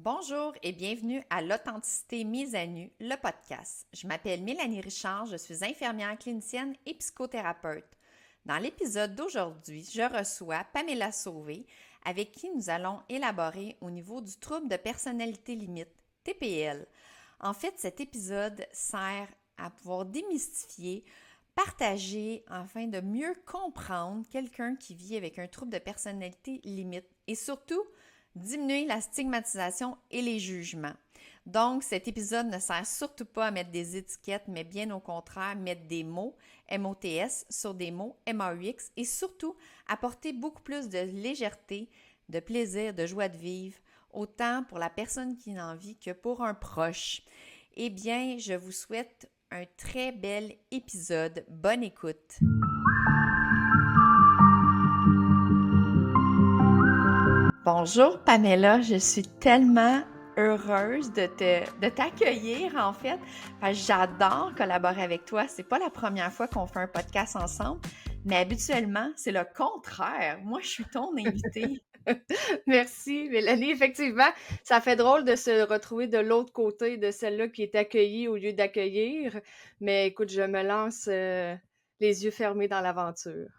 Bonjour et bienvenue à l'Authenticité mise à nu, le podcast. Je m'appelle Mélanie Richard, je suis infirmière clinicienne et psychothérapeute. Dans l'épisode d'aujourd'hui, je reçois Pamela Sauvé, avec qui nous allons élaborer au niveau du trouble de personnalité limite, TPL. En fait, cet épisode sert à pouvoir démystifier, partager afin de mieux comprendre quelqu'un qui vit avec un trouble de personnalité limite et surtout diminuer la stigmatisation et les jugements. Donc, cet épisode ne sert surtout pas à mettre des étiquettes, mais bien au contraire, mettre des mots, MOTS, sur des mots, MAUX, et surtout apporter beaucoup plus de légèreté, de plaisir, de joie de vivre, autant pour la personne qui en vit que pour un proche. Eh bien, je vous souhaite un très bel épisode. Bonne écoute! Bonjour Pamela, je suis tellement heureuse de t'accueillir en fait. J'adore collaborer avec toi. C'est pas la première fois qu'on fait un podcast ensemble, mais habituellement, c'est le contraire. Moi, je suis ton invitée. Merci, Mélanie. Effectivement, ça fait drôle de se retrouver de l'autre côté de celle-là qui est accueillie au lieu d'accueillir. Mais écoute, je me lance les yeux fermés dans l'aventure.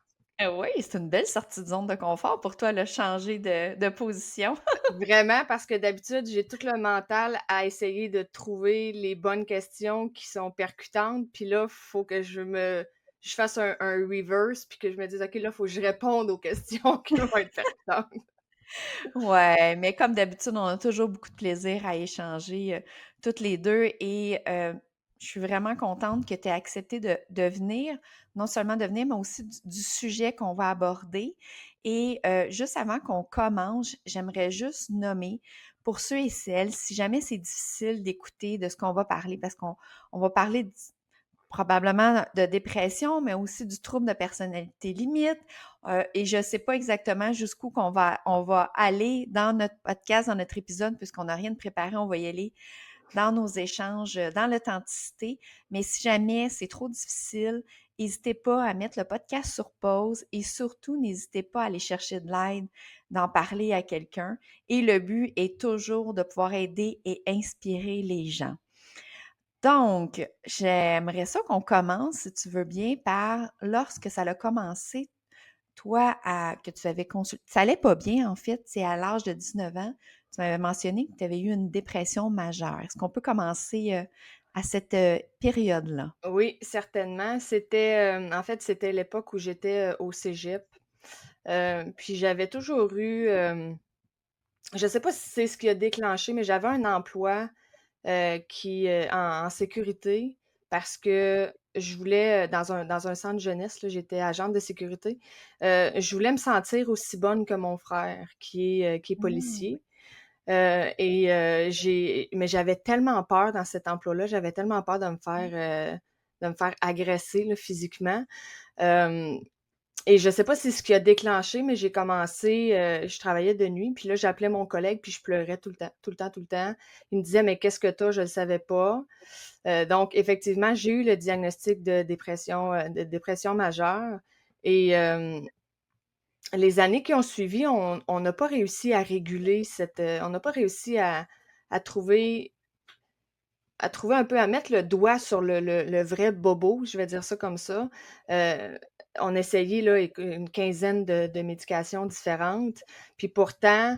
Oui, c'est une belle sortie de zone de confort pour toi, le changer de position. Vraiment, parce que d'habitude, j'ai tout le mental à essayer de trouver les bonnes questions qui sont percutantes. Puis là, il faut que je fasse un reverse, puis que je me dise, OK, là, il faut que je réponde aux questions qui vont être percutantes. Ouais, mais comme d'habitude, on a toujours beaucoup de plaisir à échanger toutes les deux et je suis vraiment contente que tu aies accepté de venir, non seulement de venir, mais aussi du sujet qu'on va aborder. Et juste avant qu'on commence, j'aimerais juste nommer pour ceux et celles, si jamais c'est difficile d'écouter de ce qu'on va parler, parce qu'on va parler probablement de dépression, mais aussi du trouble de personnalité limite. Et je ne sais pas exactement jusqu'où on va aller dans notre podcast, dans notre épisode, puisqu'on n'a rien de préparé, on va y aller dans nos échanges, dans l'authenticité. Mais si jamais c'est trop difficile, n'hésitez pas à mettre le podcast sur pause et surtout, n'hésitez pas à aller chercher de l'aide, d'en parler à quelqu'un. Et le but est toujours de pouvoir aider et inspirer les gens. Donc, j'aimerais ça qu'on commence, si tu veux bien, par lorsque ça a commencé, toi, que tu avais consulté. Ça allait pas bien, en fait, c'est à l'âge de 19 ans. Tu m'avais mentionné que tu avais eu une dépression majeure. Est-ce qu'on peut commencer à cette période-là? Oui, certainement. C'était l'époque où j'étais au cégep. Puis j'avais toujours eu, je sais pas si c'est ce qui a déclenché, mais j'avais un emploi en sécurité parce que je voulais, dans un centre jeunesse, là, j'étais agente de sécurité. Je voulais me sentir aussi bonne que mon frère qui est Mmh. policier. Mais j'avais tellement peur dans cet emploi-là, j'avais tellement peur de me faire agresser là, physiquement. Euh, et je sais pas si c'est ce qui a déclenché, mais j'ai commencé, je travaillais de nuit, puis là, j'appelais mon collègue, puis je pleurais tout le temps, tout le temps, tout le temps. Il me disait: «Mais qu'est-ce que tu as?» Je le savais pas. Donc effectivement, j'ai eu le diagnostic de dépression majeure et les années qui ont suivi, on n'a pas réussi à réguler on n'a pas réussi à trouver un peu, à mettre le doigt sur le vrai bobo, je vais dire ça comme ça. Heu, on a essayé là, une quinzaine de médications différentes, puis pourtant,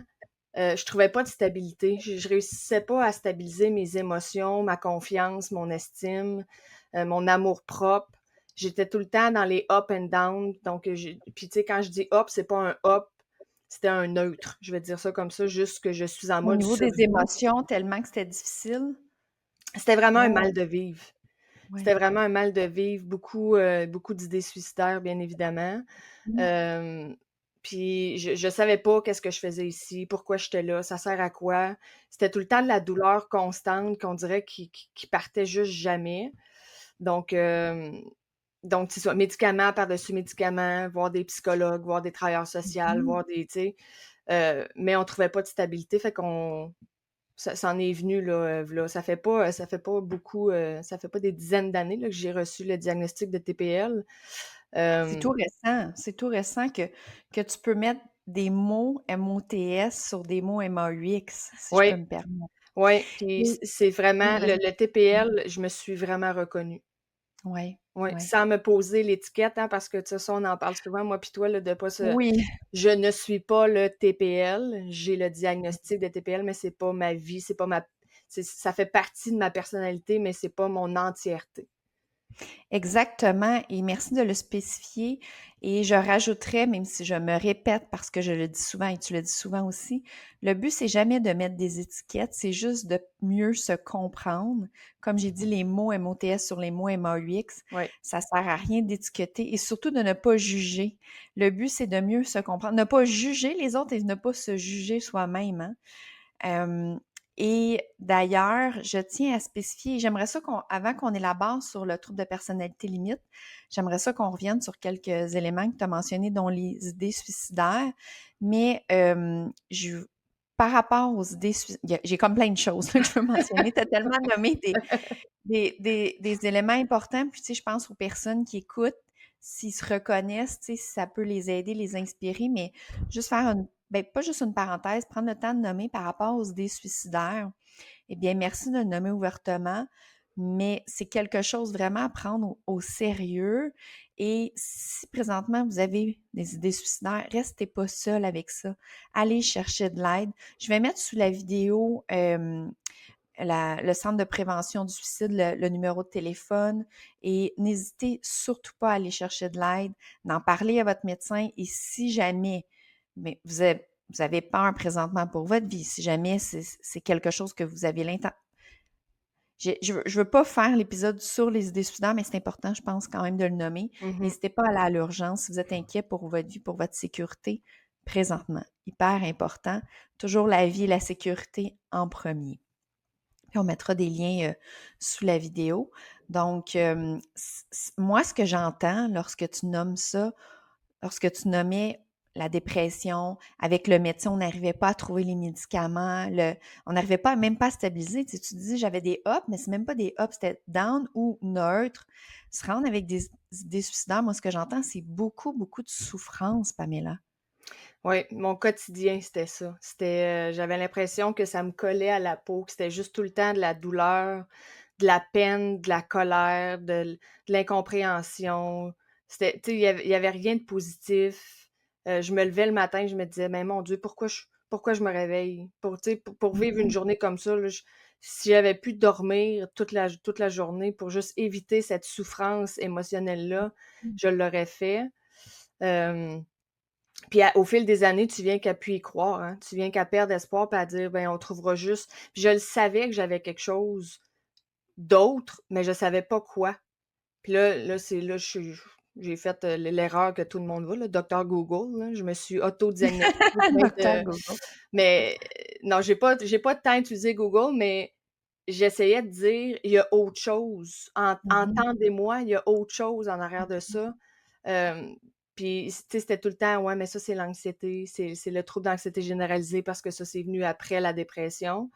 je trouvais pas de stabilité. Je réussissais pas à stabiliser mes émotions, ma confiance, mon estime, mon amour-propre. J'étais tout le temps dans les up and down, donc puis tu sais, quand je dis up, c'est pas un up, c'était un neutre. Je vais dire ça comme ça, juste que je suis en Au mode niveau des survie. émotions, tellement que c'était difficile. C'était vraiment un Oh, mal de vivre. C'était oui. vraiment un mal de vivre, beaucoup d'idées suicidaires, bien évidemment. Mmh. Hem, Puis je savais pas qu'est-ce que je faisais ici, pourquoi j'étais là, ça sert à quoi? C'était tout le temps de la douleur constante qu'on dirait qui partait juste jamais. Donc c'est ça, médicaments par-dessus médicaments, voir des psychologues, voir des travailleurs sociaux, Mmh. voir des tu sais? Mais on trouvait pas de stabilité, fait qu'on ça en est venu là, v'là ça fait pas beaucoup, ça fait pas des dizaines d'années là que j'ai reçu le diagnostic de TPL. C'est Hem, tout récent. C'est tout récent que tu peux mettre. des mots MOTS sur des mots MAUX, si je peux Oui, me permettre. oui, puis Et c'est vraiment vas-y. le TPL, je me suis vraiment reconnue. Ouais, Oui, ouais. sans me poser l'étiquette, hein, parce que tu sais, ça, on en parle souvent, moi puis toi, là, de pas se Oui. je ne suis pas le TPL, j'ai le diagnostic de TPL, mais c'est pas ma vie, c'est pas ma ça fait partie de ma personnalité, mais c'est pas mon entièreté. Exactement, et merci de le spécifier. Et je rajouterais, même si je me répète parce que je le dis souvent et tu le dis souvent aussi, le but, c'est jamais de mettre des étiquettes, c'est juste de mieux se comprendre. Comme j'ai dit, les mots MOTS sur les mots MAUX, Ouais. ça sert à rien d'étiqueter et surtout de ne pas juger. Le but, c'est de mieux se comprendre, ne pas juger les autres et ne pas se juger soi-même, hein. Euh, et d'ailleurs, je tiens à spécifier, j'aimerais ça avant qu'on élabore sur le trouble de personnalité limite, j'aimerais ça qu'on revienne sur quelques éléments que tu as mentionnés, dont les idées suicidaires. Mais par rapport aux idées suicidaires, j'ai comme plein de choses là, que je veux mentionner. Tu as tellement nommé des éléments importants. Puis, tu sais, je pense aux personnes qui écoutent, s'ils se reconnaissent, tu sais, si ça peut les aider, les inspirer, mais juste faire pas juste une parenthèse, prendre le temps de nommer par rapport aux idées suicidaires. Eh bien, merci de le nommer ouvertement, mais c'est quelque chose vraiment à prendre au sérieux. Et si présentement vous avez des idées suicidaires, restez pas seul avec ça. Allez chercher de l'aide. Je vais mettre sous la vidéo le centre de prévention du suicide, le numéro de téléphone, et n'hésitez surtout pas à aller chercher de l'aide, d'en parler à votre médecin, et si jamais mais vous avez peur présentement pour votre vie, si jamais c'est quelque chose que vous avez l'intention. Je veux pas faire l'épisode sur les idées suicidaires, mais c'est important, je pense, quand même de le nommer. Mmh. N'hésitez pas à aller à l'urgence si vous êtes inquiet pour votre vie, pour votre sécurité présentement. Hyper important. Toujours la vie et la sécurité en premier. Puis on mettra des liens sous la vidéo. Donc, moi, ce que j'entends lorsque tu nommes ça, lorsque tu nommais la dépression, avec le médecin, on n'arrivait pas à trouver les médicaments, on n'arrivait pas, même pas à stabiliser. Tu sais, tu dis, j'avais des ups, mais c'est même pas des ups, c'était down ou neutre. Se rendre avec des suicidaires, moi, ce que j'entends, c'est beaucoup, beaucoup de souffrance, Pamela. Ouais, mon quotidien, c'était ça. J'avais l'impression que ça me collait à la peau, que c'était juste tout le temps de la douleur, de la peine, de la colère, de l'incompréhension. Tu sais, il y avait rien de positif. Je me levais le matin, je me disais: «Mais mon Dieu, pourquoi je me réveille?» Tu sais, pour vivre une Mhm, journée comme ça, là, si j'avais pu dormir toute la journée pour juste éviter cette souffrance émotionnelle-là, je l'aurais fait. Hem Puis au fil des années, tu viens qu'à plus y croire, hein. Tu viens qu'à perdre espoir puis à dire: «Ben, on trouvera juste». Puis je le savais que j'avais quelque chose d'autre, mais je savais pas quoi. Puis là, c'est là, j'ai fait, l'erreur que tout le monde voit, le docteur Google, là. Je me suis auto-diagnostiquée plein Docteur de Google. mais non, j'ai pas tant utilisé Google, mais j'essayais de dire: «Il y a autre chose. Mhm. Entendez-moi, il y a autre chose en arrière de ça». Hem, puis tu sais, c'était tout le temps: «Ouais, mais ça, c'est l'anxiété, c'est le trouble d'anxiété généralisée parce que ça, c'est venu après la dépression».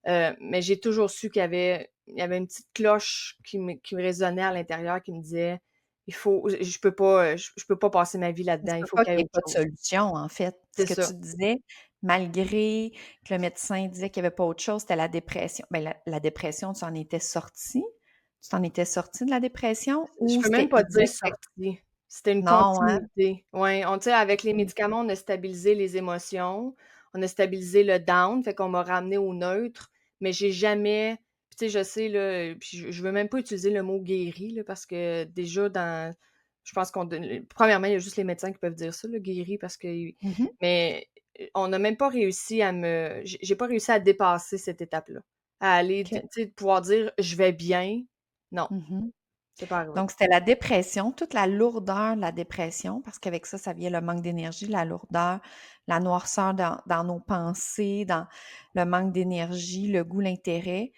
Mais j'ai toujours su qu'il y avait une petite cloche qui me résonnait à l'intérieur qui me disait: «Il faut je peux pas passer ma vie Ça se là-dedans, il peut faut pas qu'il y qu'il ait y ait autre pas de chose». solution, en fait. Ce C'est que tu ça, disais, malgré que le médecin disait qu'il y avait pas autre chose, c'était la dépression. Ben, la dépression, tu en étais sortie? Tu t'en étais sortie de la dépression je ou peux même c'était pas il dire disait que c'était sortie. C'était une non, hein? continuité. Ouais, tu sais, avec les OK. médicaments, on a stabilisé les émotions, on a stabilisé le down, fait qu'on m'a ramené au neutre, mais j'ai jamais puis tu sais, je sais là, puis je veux même pas utiliser le mot guéri là, parce que déjà je pense qu'on donne premièrement, il y a juste les médecins qui peuvent dire ça là, guéri parce que Mmh. mais, on n'a même pas réussi j'ai pas réussi à dépasser cette étape-là. À aller OK. tu sais, de pouvoir dire: «Je vais bien». Non, Mmh. c'est pas arrivé. Donc c'était la dépression, toute la lourdeur de la dépression, parce qu'avec ça, ça vient le manque d'énergie, la lourdeur, la noirceur dans nos pensées, dans le manque d'énergie, le goût, l'intérêt.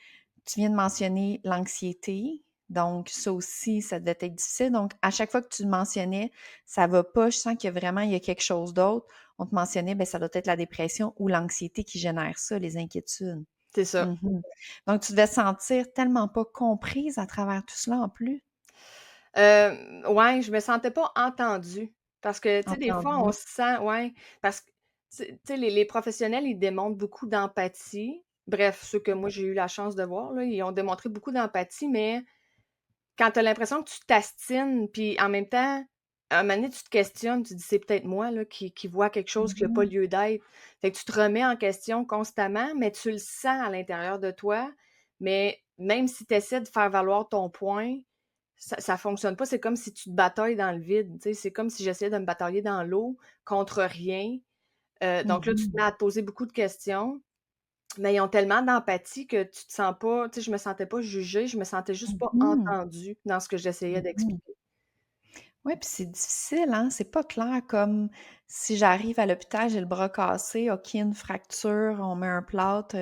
Tu viens de mentionner l'anxiété, donc ça aussi, ça devait être difficile. Donc à chaque fois que tu le mentionnais, ça va pas, je sens il y a quelque chose d'autre. On te mentionnait, ben ça doit être la dépression ou l'anxiété qui génère ça, les inquiétudes. C'est ça. Mhm. Donc tu devais te sentir tellement pas comprise à travers tout cela en plus. Ouais, je me sentais pas entendue Parce que, tu sais, des fois, on Entendu. se sent ouais, parce que, tu sais, les professionnels, ils démontrent beaucoup d'empathie. Bref, ceux que moi, j'ai eu la chance de voir, là, ils ont démontré beaucoup d'empathie, mais quand tu as l'impression que tu t'astines, puis en même temps, à un moment donné, tu te questionnes, tu te dis: «C'est peut-être moi, là, qui vois quelque chose qui a pas Mmh. lieu d'être». Fait que tu te remets en question constamment, mais tu le sens à l'intérieur de toi, mais même si tu essaies de faire valoir ton point, ça fonctionne pas. C'est comme si tu te batailles dans le vide, tu sais? C'est comme si j'essayais de me batailler dans l'eau contre rien. Donc là, tu te Mmh. mets à te poser beaucoup de questions, mais ils ont tellement d'empathie que tu te sens pas tu sais, je me sentais pas jugée, je me sentais juste pas Mmh. entendue dans ce que j'essayais Mmh. d'expliquer. Ouais, puis c'est difficile, hein, c'est pas clair comme si j'arrive à l'hôpital, j'ai le bras cassé, OK, une fracture, on met un plâtre,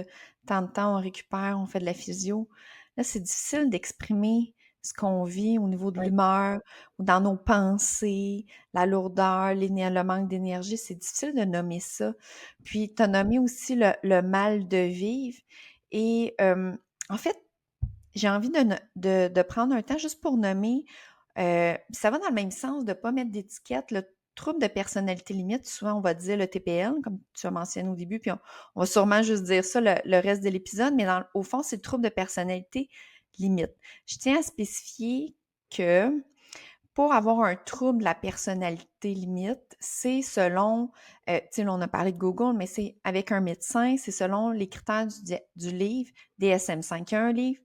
tant de temps, on récupère, on fait de la physio. Là, c'est difficile d'exprimer ce qu'on vit au niveau de Oui, l'humeur ou dans nos pensées, la lourdeur, le manque d'énergie, c'est difficile de nommer ça. Puis tu as nommé aussi le mal de vivre et en fait, j'ai envie de prendre un temps juste pour nommer, ça va dans le même sens de pas mettre d'étiquette, le trouble de personnalité limite, souvent on va dire le TPL, comme tu as mentionné au début, puis on va sûrement juste dire ça le reste de l'épisode, mais au fond, c'est le trouble de personnalité limite. Je tiens à spécifier que pour avoir un trouble de la personnalité limite, c'est selon, tu sais, là, on a parlé de Google, mais c'est avec un médecin, c'est selon les critères du livre DSM-5. Il y a un livre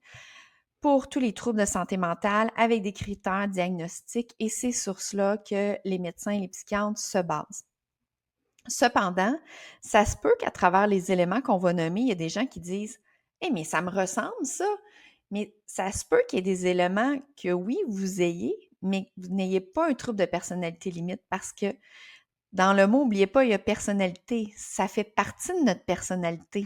pour tous les troubles de santé mentale avec des critères diagnostiques et c'est sur cela que les médecins et les psychiatres se basent. Cependant, ça se peut qu'à travers les éléments qu'on va nommer, il y a des gens qui disent: «Eh, mais ça me ressemble ça!» Mais ça se peut qu'il y ait des éléments que oui, vous ayez, mais que vous n'ayez pas un trouble de personnalité limite parce que dans le mot, n'oubliez pas, il y a personnalité. Ça fait partie de notre personnalité.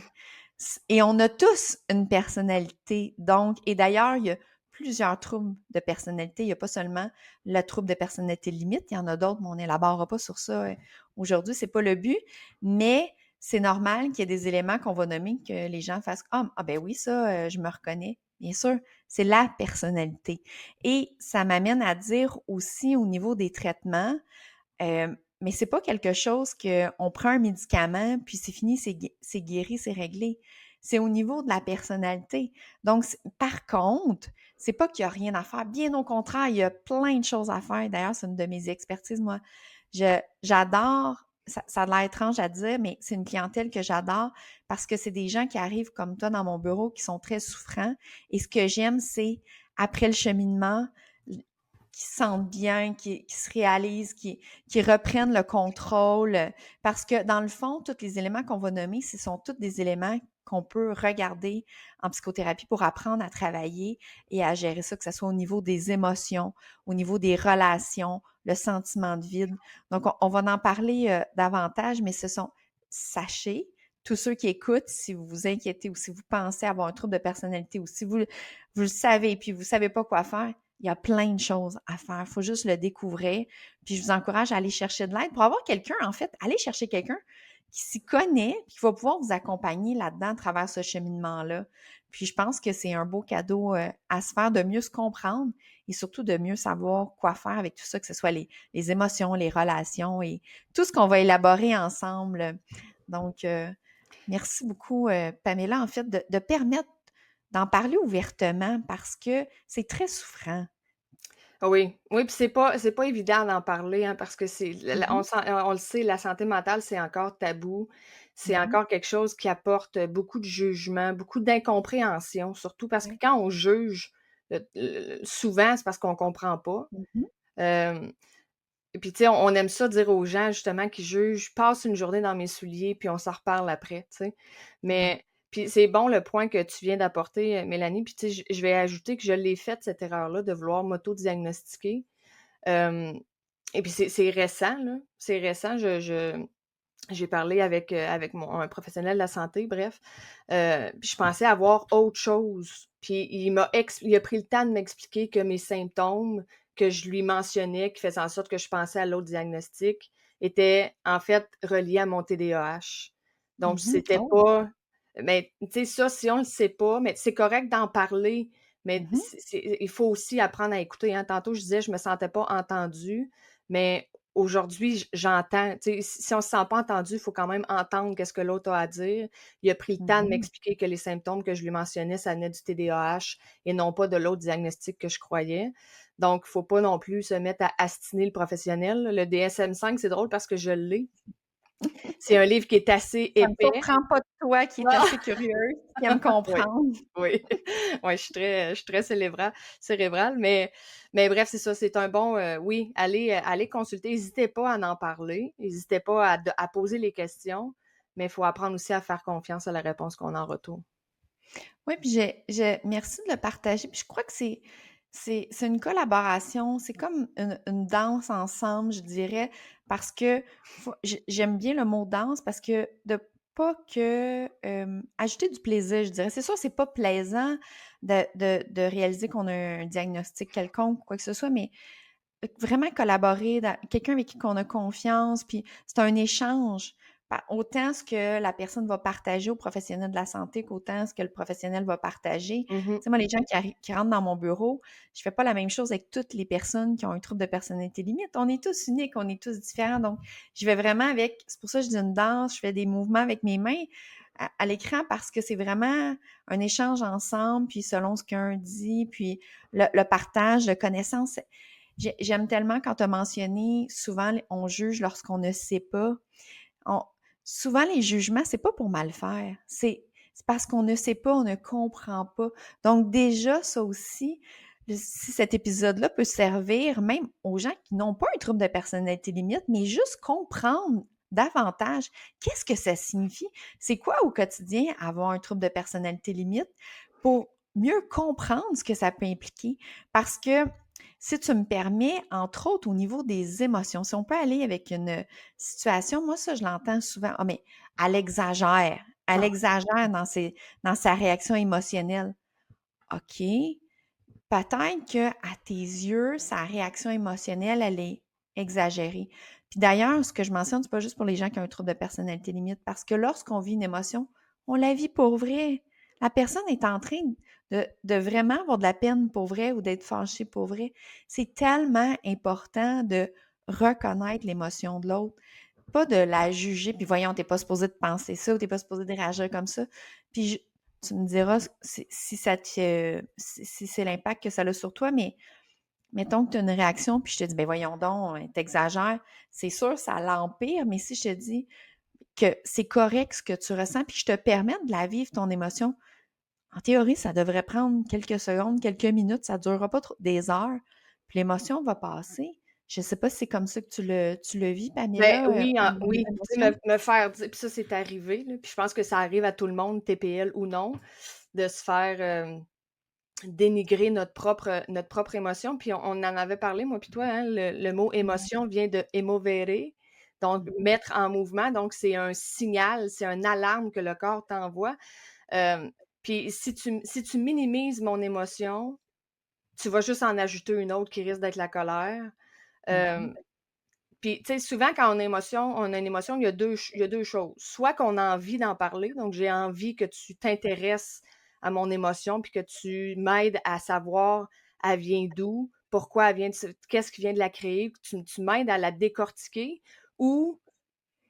Et on a tous une personnalité. Donc, et d'ailleurs, il y a plusieurs troubles de personnalité. Il n'y a pas seulement le trouble de personnalité limite. Il y en a d'autres, mais on n'élaborera pas sur ça aujourd'hui. C'est pas le but. Mais c'est normal qu'il y ait des éléments qu'on va nommer que les gens fassent ah ben oui, ça, je me reconnais. Bien sûr, c'est la personnalité. Et ça m'amène à dire aussi au niveau des traitements, mais c'est pas quelque chose qu'on prend un médicament, puis c'est fini, c'est guéri, c'est réglé. C'est au niveau de la personnalité. Donc, par contre, c'est pas qu'il y a rien à faire. Bien au contraire, il y a plein de choses à faire. D'ailleurs, c'est une de mes expertises, moi. J'adore, ça a l'air étrange à dire, mais c'est une clientèle que j'adore parce que c'est des gens qui arrivent comme toi dans mon bureau qui sont très souffrants. Et ce que j'aime, c'est après le cheminement, qui se sentent bien, qui se réalisent, qui reprennent le contrôle. Parce que dans le fond, tous les éléments qu'on va nommer, ce sont tous des éléments qu'on peut regarder en psychothérapie pour apprendre à travailler et à gérer ça, que ce soit au niveau des émotions, au niveau des relations, le sentiment de vide. Donc, on va en parler davantage, mais sachez, tous ceux qui écoutent, si vous vous inquiétez ou si vous pensez avoir un trouble de personnalité ou si vous le savez et puis vous ne savez pas quoi faire, il y a plein de choses à faire. Il faut juste le découvrir. Puis je vous encourage à aller chercher de l'aide. Pour avoir quelqu'un, en fait, allez chercher quelqu'un qui s'y connaît, qui va pouvoir vous accompagner là-dedans à travers ce cheminement-là. Puis je pense que c'est un beau cadeau à se faire de mieux se comprendre et surtout de mieux savoir quoi faire avec tout ça, que ce soit les émotions, les relations et tout ce qu'on va élaborer ensemble. Donc, merci beaucoup, Pamela, en fait, de permettre d'en parler ouvertement parce que c'est très souffrant. ah oui, oui, puis c'est pas évident d'en parler, hein, parce que c'est la Mmh on le sait, la santé mentale, c'est encore tabou. C'est mh. encore quelque chose qui apporte, beaucoup de jugement, beaucoup d'incompréhension, surtout parce que Ouais. quand on juge, souvent, c'est parce qu'on comprend pas. Mmh mh. Hem Et puis, tu sais, on aime ça dire aux gens justement qui jugent: «Passe une journée dans mes souliers, puis on s'en reparle après», tu sais? Ouais. Mais puis c'est bon le point que tu viens d'apporter, Mélanie, puis tu sais, je vais ajouter que je l'ai faite cette erreur-là de vouloir m'auto-diagnostiquer. Hem et puis c'est récent, là, c'est récent. J'ai parlé avec un professionnel de la santé, bref, puis je pensais avoir autre chose. Puis il a pris le temps de m'expliquer que mes symptômes que je lui mentionnais, qui faisaient en sorte que je pensais à l'autre diagnostic, étaient en fait reliés à mon TDAH. Donc Mmh mh. c'était Oh! pas mais tu sais, ça, si on le sait pas, mais c'est correct d'en parler, mais Mmh mh. il faut aussi apprendre à écouter, hein. Tantôt, je disais: «Je me sentais pas entendue», mais aujourd'hui, j'entends, tu sais, si on se sent pas entendu, il faut quand même entendre qu'est-ce que l'autre a à dire. Il a pris le temps de Mhm. m'expliquer que les symptômes que je lui mentionnais, ça venait du TDAH et non pas de l'autre diagnostic que je croyais. Donc, faut pas non plus se mettre à astiner le professionnel. Le DSM-5, c'est drôle parce que je l'ai. C'est un livre qui est assez Ça me épais. surprend pas de toi qui est assez curieuse, qui aime Oui, comprendre. oui. Ouais, je suis très cérébrale, mais bref, c'est ça, c'est un bon, oui, allez consulter. N'hésitez pas à en parler, n'hésitez pas à poser les questions, mais il faut apprendre aussi à faire confiance à la réponse qu'on a en retour. Oui, puis merci de le partager. Puis je crois que c'est une collaboration, c'est comme une danse ensemble, je dirais, parce que j'aime bien le mot danse parce que de pas que ajouter du plaisir, je dirais. C'est sûr, c'est pas plaisant de réaliser qu'on a un diagnostic quelconque ou quoi que ce soit, mais vraiment collaborer, quelqu'un avec qui on a confiance, puis c'est un échange. Autant ce que la personne va partager au professionnel de la santé qu'autant ce que le professionnel va partager. Tu Mhm, sais, moi, les gens qui rentrent dans mon bureau, je fais pas la même chose avec toutes les personnes qui ont un trouble de personnalité limite. On est tous uniques, on est tous différents. Donc, je vais vraiment c'est pour ça que je dis une danse, je fais des mouvements avec mes mains à l'écran parce que c'est vraiment un échange ensemble, puis selon ce qu'un dit, puis le partage de connaissances. J'aime tellement quand tu as mentionné, souvent, on juge lorsqu'on ne sait pas. On- Souvent, les jugements, c'est pas pour mal faire. C'est parce qu'on ne sait pas, on ne comprend pas. Donc, déjà, ça aussi, si cet épisode-là peut servir même aux gens qui n'ont pas un trouble de personnalité limite, mais juste comprendre davantage qu'est-ce que ça signifie. C'est quoi au quotidien avoir un trouble de personnalité limite pour mieux comprendre ce que ça peut impliquer. Parce que si tu me permets, entre autres au niveau des émotions, si on peut aller avec une situation, moi ça je l'entends souvent, ah mais elle ah, exagère dans sa réaction émotionnelle. OK, peut-être que à tes yeux, sa réaction émotionnelle, elle est exagérée. Puis d'ailleurs, ce que je mentionne, c'est pas juste pour les gens qui ont un trouble de personnalité limite, parce que lorsqu'on vit une émotion, on la vit pour vrai. La personne est en train de vraiment avoir de la peine pour vrai ou d'être fâchée pour vrai. C'est tellement important de reconnaître l'émotion de l'autre, pas de la juger, puis voyons, t'es pas supposé de penser ça ou t'es pas supposé de réagir comme ça. Puis tu me diras si ça si c'est l'impact que ça a sur toi, mais mettons que tu as une réaction, puis je te dis, ben voyons donc, t'exagères, c'est sûr, ça l'empire, mais si je te dis que c'est correct ce que tu ressens, puis je te permets de la vivre, ton émotion, en théorie, ça devrait prendre quelques secondes, quelques minutes, ça ne durera pas des heures, puis l'émotion va passer. Je ne sais pas si c'est comme ça que tu le vis, ben Pamela, oui, au niveau des oui, tu sais, émotions. me faire dire, puis ça, c'est arrivé, là, puis je pense que ça arrive à tout le monde, TPL ou non, de se faire, dénigrer notre propre émotion. Puis on en avait parlé, moi puis toi, hein, le mot émotion vient de emovere, donc Mhm. mettre en mouvement. Donc, c'est un signal, c'est une alarme que le corps t'envoie. Euh, puis si tu minimises mon émotion, tu vas juste en ajouter une autre qui risque d'être la colère. Euh, Mhm. puis, tu sais, souvent, quand on a une émotion, il y a deux choses. Soit qu'on a envie d'en parler, donc j'ai envie que tu t'intéresses à mon émotion, puis que tu m'aides à savoir elle vient d'où, pourquoi elle vient qu'est-ce qui vient de la créer, que tu m'aides à la décortiquer, ou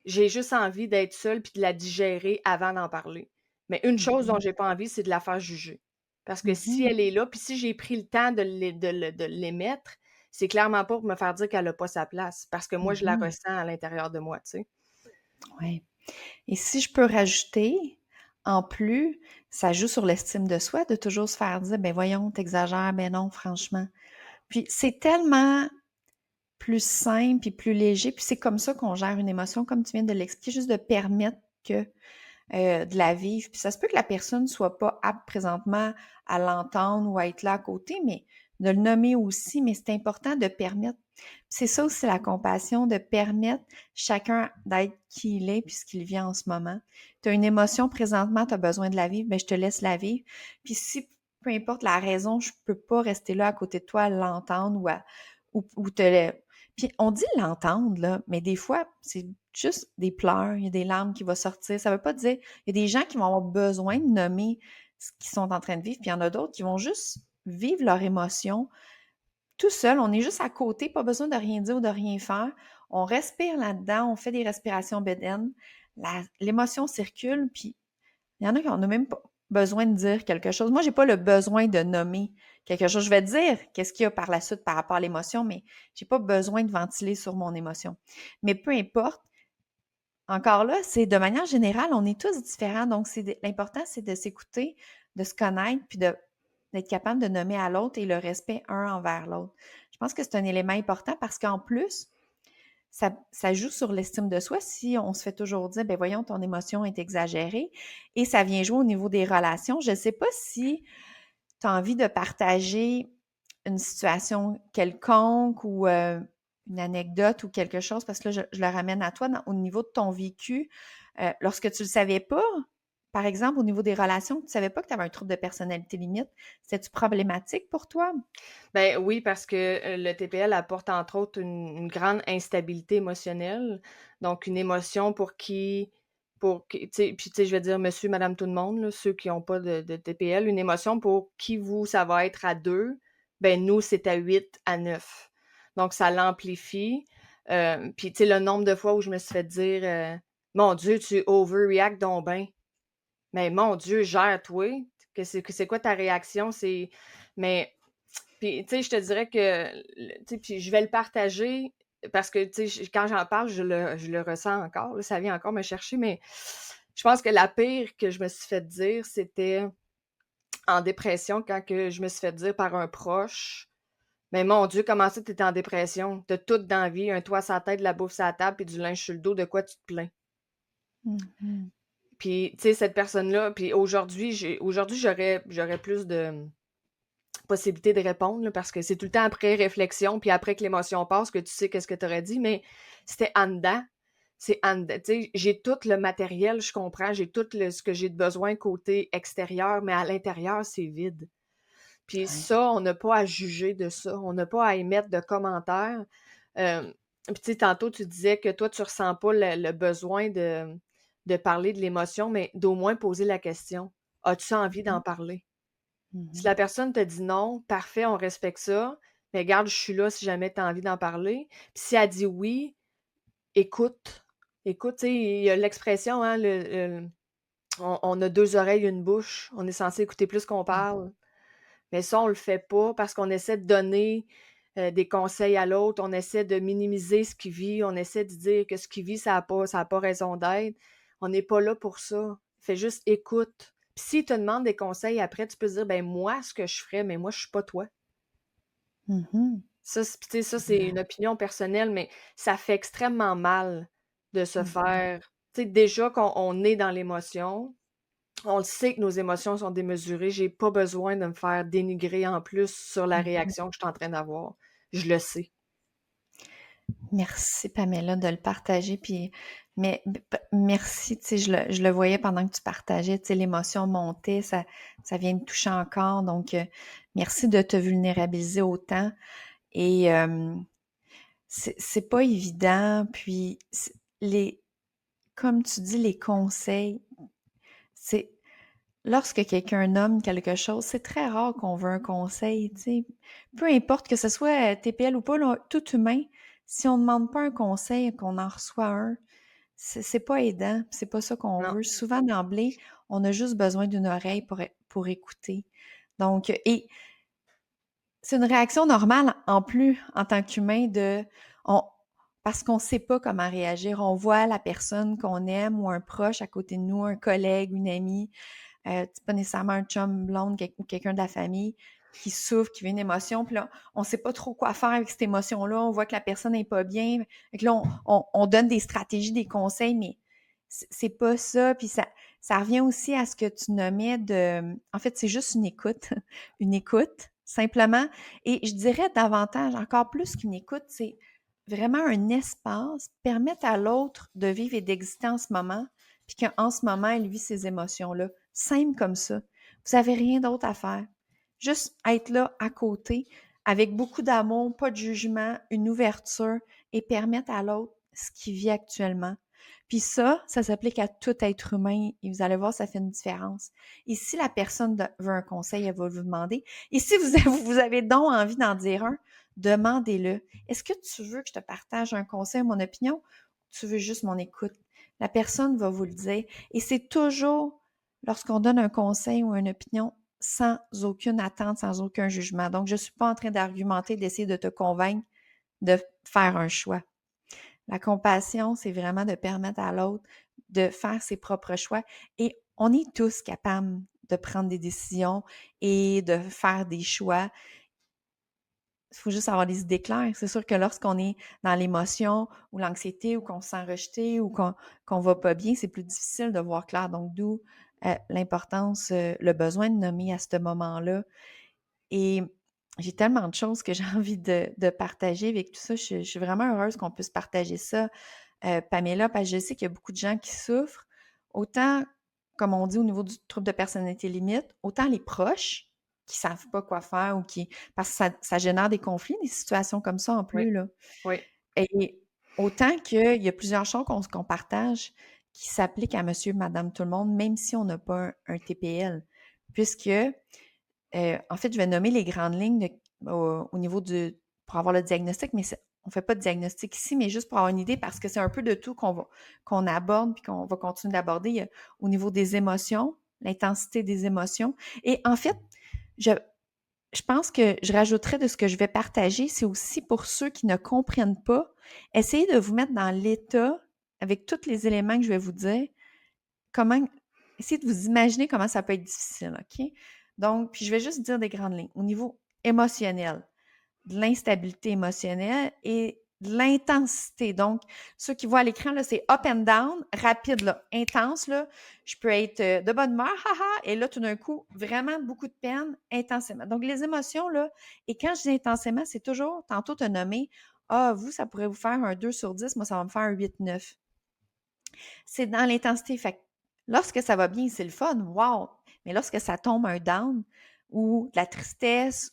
j'ai juste envie d'être seule puis de la digérer avant d'en parler. Mais une chose dont Mhm. j'ai pas envie, c'est de la faire juger. Parce que si Mhm. elle est là, puis si j'ai pris le temps de l'émettre, c'est clairement pas pour me faire dire qu'elle a pas sa place. Parce que moi, je la Mhm. ressens à l'intérieur de moi, tu sais. Ouais. Et si je peux rajouter, en plus, ça joue sur l'estime de soi de toujours se faire dire, ben voyons, t'exagères, ben non, franchement. Puis c'est tellement plus simple et plus léger, puis c'est comme ça qu'on gère une émotion, comme tu viens de l'expliquer, juste de permettre que de la vivre. Puis ça se peut que la personne soit pas apte présentement à l'entendre ou à être là à côté, mais de le nommer aussi, mais c'est important de permettre. C'est ça aussi la compassion, de permettre chacun d'être qui il est puis ce qu'il vit en ce moment. Tu as une émotion présentement, tu as besoin de la vivre, mais je te laisse la vivre. Puis si, peu importe la raison, je peux pas rester là à côté de toi à l'entendre ou Puis on dit l'entendre, là, mais des fois, c'est juste des pleurs, il y a des larmes qui vont sortir. Ça veut pas dire, il y a des gens qui vont avoir besoin de nommer ce qu'ils sont en train de vivre, puis il y en a d'autres qui vont juste vivre leur émotion tout seul. On est juste à côté, pas besoin de rien dire ou de rien faire. on respire là-dedans, on fait des respirations bédaines, l'émotion circule, puis il y en a qui n'ont même pas besoin de dire quelque chose. Moi, j'ai pas le besoin de nommer quelque chose. Je vais te dire qu'est-ce qu'il y a par la suite par rapport à l'émotion, mais j'ai pas besoin de ventiler sur mon émotion. Mais peu importe, encore là, c'est de manière générale, on est tous différents. Donc, l'important, c'est de s'écouter, de se connaître, puis d'être capable de nommer à l'autre et le respect un envers l'autre. Je pense que c'est un élément important parce qu'en plus, ça joue sur l'estime de soi si on se fait toujours dire, ben voyons, ton émotion est exagérée, et ça vient jouer au niveau des relations. Je ne sais pas si tu as envie de partager une situation quelconque ou une anecdote ou quelque chose, parce que là, je le ramène à toi au niveau de ton vécu. Lorsque tu ne le savais pas, par exemple, au niveau des relations, tu ne savais pas que tu avais un trouble de personnalité limite, c'était-tu problématique pour toi? Ben oui, parce que le TPL apporte entre autres une grande instabilité émotionnelle. Donc, une émotion tu sais, puis tu sais, je vais dire monsieur, madame, tout le monde, là, ceux qui n'ont pas de TPL, une émotion pour qui vous, ça va être à 2, ben nous, c'est à 8, à 9. Donc, ça l'amplifie. Puis, tu sais, le nombre de fois où je me suis fait dire mon Dieu, tu overreact donc ben. Mais mon Dieu, gère-toi. Que c'est quoi ta réaction? Mais puis, tu sais, je te dirais que, tu sais, puis je vais le partager parce que, tu sais, quand j'en parle, je le ressens encore, là, ça vient encore me chercher, mais je pense que la pire que je me suis fait dire, c'était en dépression quand que je me suis fait dire par un proche, mais mon Dieu, comment ça, t'es en dépression? T'as tout dans la vie, un toit sur la tête, de la bouffe sur la table, puis du linge sur le dos, de quoi tu te plains? Mhm. Puis, tu sais, cette personne-là, puis aujourd'hui, j'aurais plus de possibilité de répondre, là, parce que c'est tout le temps après réflexion, puis après que l'émotion passe, que tu sais qu'est-ce que tu aurais dit, mais c'était en dedans. C'est en dedans. Tu sais, j'ai tout le matériel, je comprends, j'ai tout ce que j'ai de besoin côté extérieur, mais à l'intérieur, c'est vide. Puis Ouais. ça, on n'a pas à juger de ça. On n'a pas à émettre de commentaires. Puis tu sais, tantôt, tu disais que toi, tu ressens pas le besoin de parler de l'émotion, mais d'au moins poser la question. As-tu envie d'en Mhm. parler? Si Mhm. la personne te dit non, parfait, on respecte ça. Mais garde, je suis là si jamais tu as envie d'en parler. Puis si elle dit oui, écoute. Écoute, tu sais, il y a l'expression, hein, on a deux oreilles, une bouche. On est censé écouter plus qu'on parle. Mais ça, on le fait pas parce qu'on essaie de donner des conseils à l'autre. On essaie de minimiser ce qu'il vit. On essaie de dire que ce qu'il vit, ça a pas raison d'être. On n'est pas là pour ça. Fais juste écoute. Puis s'il te demande des conseils après, tu peux dire, ben moi, ce que je ferais, mais moi, je suis pas toi. Mhm. Ça, tu sais, ça, c'est une opinion personnelle, mais ça fait extrêmement mal de se Mhm. faire. Tu sais, déjà qu'on est dans l'émotion, on le sait que nos émotions sont démesurées. J'ai pas besoin de me faire dénigrer en plus sur la Mhm. réaction que je suis en train d'avoir. Je le sais. Merci Pamela de le partager. Puis, mais merci, tu sais, je le voyais pendant que tu partageais, tu sais, l'émotion montait, ça vient me toucher encore. Donc, merci de te vulnérabiliser autant. Et c'est pas évident. Puis, comme tu dis, les conseils, c'est lorsque quelqu'un nomme quelque chose, c'est très rare qu'on veut un conseil, tu sais. Peu importe que ce soit TPL ou pas, là, tout humain, si on ne demande pas un conseil, qu'on en reçoit un, c'est pas aidant, c'est pas ça qu'on Non. veut. Souvent, d'emblée, on a juste besoin d'une oreille pour écouter. Donc, et c'est une réaction normale en plus en tant qu'humain on, parce qu'on ne sait pas comment réagir. On voit la personne qu'on aime ou un proche à côté de nous, un collègue, une amie, c'est pas nécessairement un chum blonde ou quelqu'un de la famille qui souffre, qui vit une émotion, puis là, on sait pas trop quoi faire avec cette émotion-là, on voit que la personne n'est pas bien, et que là, on donne des stratégies, des conseils, mais c'est pas ça, puis ça revient aussi à ce que tu nommais en fait, c'est juste une écoute, une écoute, simplement, et je dirais davantage, encore plus qu'une écoute, c'est vraiment un espace, permettre à l'autre de vivre et d'exister en ce moment, puis qu'en ce moment, elle vit ces émotions-là. Simple comme ça. Vous n'avez rien d'autre à faire. Juste être là à côté, avec beaucoup d'amour, pas de jugement, une ouverture et permettre à l'autre ce qu'il vit actuellement. Puis ça s'applique à tout être humain et vous allez voir, ça fait une différence. Et si la personne veut un conseil, elle va vous demander. Et si vous avez donc envie d'en dire un, demandez-le. Est-ce que tu veux que je te partage un conseil, mon opinion, ou tu veux juste mon écoute? La personne va vous le dire. Et c'est toujours, lorsqu'on donne un conseil ou une opinion, sans aucune attente, sans aucun jugement. Donc, je ne suis pas en train d'argumenter, d'essayer de te convaincre de faire un choix. La compassion, c'est vraiment de permettre à l'autre de faire ses propres choix. Et on est tous capables de prendre des décisions et de faire des choix. Il faut juste avoir les idées claires. C'est sûr que lorsqu'on est dans l'émotion ou l'anxiété ou qu'on se sent rejeté ou qu'on va pas bien, c'est plus difficile de voir clair. Donc, d'où l'importance, le besoin de nommer à ce moment-là. Et j'ai tellement de choses que j'ai envie de partager avec tout ça. Je suis vraiment heureuse qu'on puisse partager ça, Pamela, parce que je sais qu'il y a beaucoup de gens qui souffrent, autant, comme on dit, au niveau du trouble de personnalité limite, autant les proches qui savent pas quoi faire ou qui... Parce que ça génère des conflits, des situations comme ça en Oui, plus, là. oui. Et autant qu'il y a plusieurs choses qu'on partage qui s'appliquent à monsieur, madame, tout le monde, même si on n'a pas un TPL. Puisque en fait, je vais nommer les grandes lignes au niveau pour avoir le diagnostic, mais on ne fait pas de diagnostic ici, mais juste pour avoir une idée, parce que c'est un peu de tout qu'on aborde puis qu'on va continuer d'aborder au niveau des émotions, l'intensité des émotions. Et en fait, je, je pense que je rajouterais de ce que je vais partager, c'est aussi pour ceux qui ne comprennent pas, essayez de vous mettre dans l'état, avec tous les éléments que je vais vous dire, comment essayez de vous imaginer comment ça peut être difficile, OK? Donc, puis je vais juste dire des grandes lignes. Au niveau émotionnel, de l'instabilité émotionnelle et de l'intensité. Donc, ceux qui voient à l'écran, là, c'est up and down, rapide, là, intense, là. Je peux être de bonne humeur, haha, et là, tout d'un coup, vraiment beaucoup de peine, intensément. Donc, les émotions, là, et quand je dis intensément, c'est toujours, tantôt, te nommer, ah, vous, ça pourrait vous faire un 2/10, moi, ça va me faire un 8/9. C'est dans l'intensité. Fait que lorsque ça va bien, c'est le fun, wow! Mais lorsque ça tombe un down ou de la tristesse,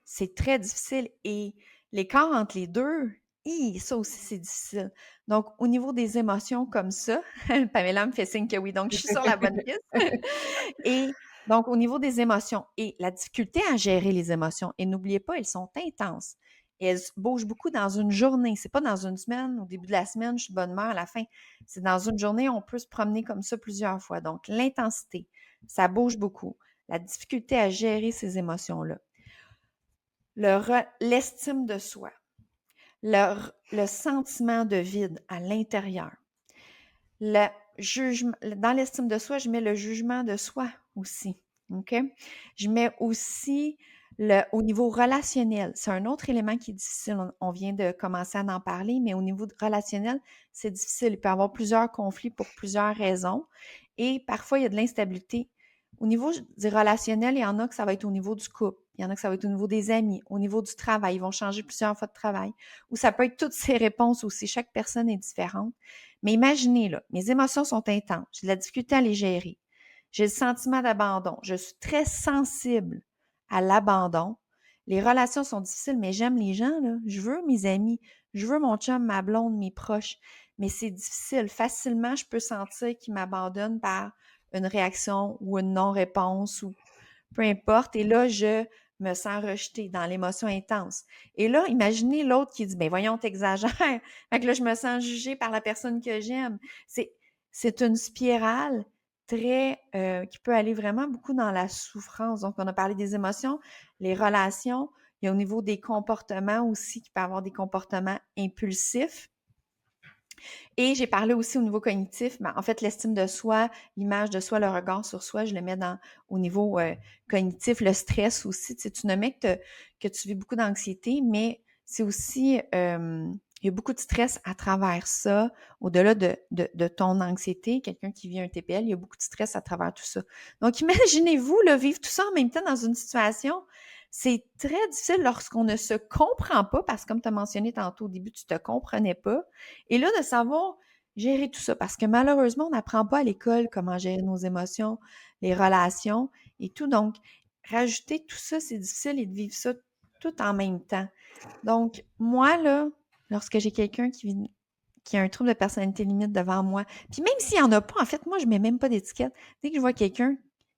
c'est très difficile. Et l'écart entre les deux, ça aussi, c'est difficile. Donc, au niveau des émotions comme ça, Pamela me fait signe que oui, donc je suis sur la bonne piste. Et donc, au niveau des émotions et la difficulté à gérer les émotions, et n'oubliez pas, elles sont intenses. Et elles bougent beaucoup dans une journée. C'est pas dans une semaine, au début de la semaine, je suis de bonne humeur, à la fin. C'est dans une journée, on peut se promener comme ça plusieurs fois. Donc, l'intensité, ça bouge beaucoup. La difficulté à gérer ces émotions-là. L'estime de soi. Le sentiment de vide à l'intérieur. Le jugement, dans l'estime de soi, je mets le jugement de soi aussi. OK? Je mets aussi au niveau relationnel. C'est un autre élément qui est difficile. On vient de commencer à en parler, mais au niveau relationnel, c'est difficile. Il peut y avoir plusieurs conflits pour plusieurs raisons. Et parfois, il y a de l'instabilité. Au niveau du relationnel, il y en a que ça va être au niveau du couple. Il y en a que ça va être au niveau des amis, au niveau du travail. Ils vont changer plusieurs fois de travail. Ou ça peut être toutes ces réponses aussi. Chaque personne est différente. Mais imaginez, là, mes émotions sont intenses, j'ai de la difficulté à les gérer. J'ai le sentiment d'abandon. Je suis très sensible à l'abandon. Les relations sont difficiles, mais j'aime les gens, là. Je veux mes amis, je veux mon chum, ma blonde, mes proches. Mais c'est difficile. Facilement, je peux sentir qu'ils m'abandonnent par une réaction ou une non-réponse ou peu importe. Et là, je me sens rejetée dans l'émotion intense. Et là, imaginez l'autre qui dit, ben voyons, t'exagères. Fait que là, je me sens jugée par la personne que j'aime. C'est une spirale qui peut aller vraiment beaucoup dans la souffrance. Donc, on a parlé des émotions, les relations. Il y a au niveau des comportements aussi, qui peut avoir des comportements impulsifs. Et j'ai parlé aussi au niveau cognitif, en fait, l'estime de soi, l'image de soi, le regard sur soi, je le mets au niveau cognitif, le stress aussi. Tu sais, tu nommais que tu vis beaucoup d'anxiété, mais c'est aussi, il y a beaucoup de stress à travers ça, au-delà de ton anxiété, quelqu'un qui vit un TPL, il y a beaucoup de stress à travers tout ça. Donc, imaginez-vous, là, vivre tout ça en même temps dans une situation, c'est très difficile lorsqu'on ne se comprend pas, parce que comme tu as mentionné tantôt au début, tu ne te comprenais pas. Et là, de savoir gérer tout ça, parce que malheureusement, on n'apprend pas à l'école comment gérer nos émotions, les relations et tout. Donc, rajouter tout ça, c'est difficile et de vivre ça tout en même temps. Donc, moi, là, lorsque j'ai quelqu'un qui a un trouble de personnalité limite devant moi, puis même s'il n'y en a pas, en fait, moi, je ne mets même pas d'étiquette. Dès que je vois quelqu'un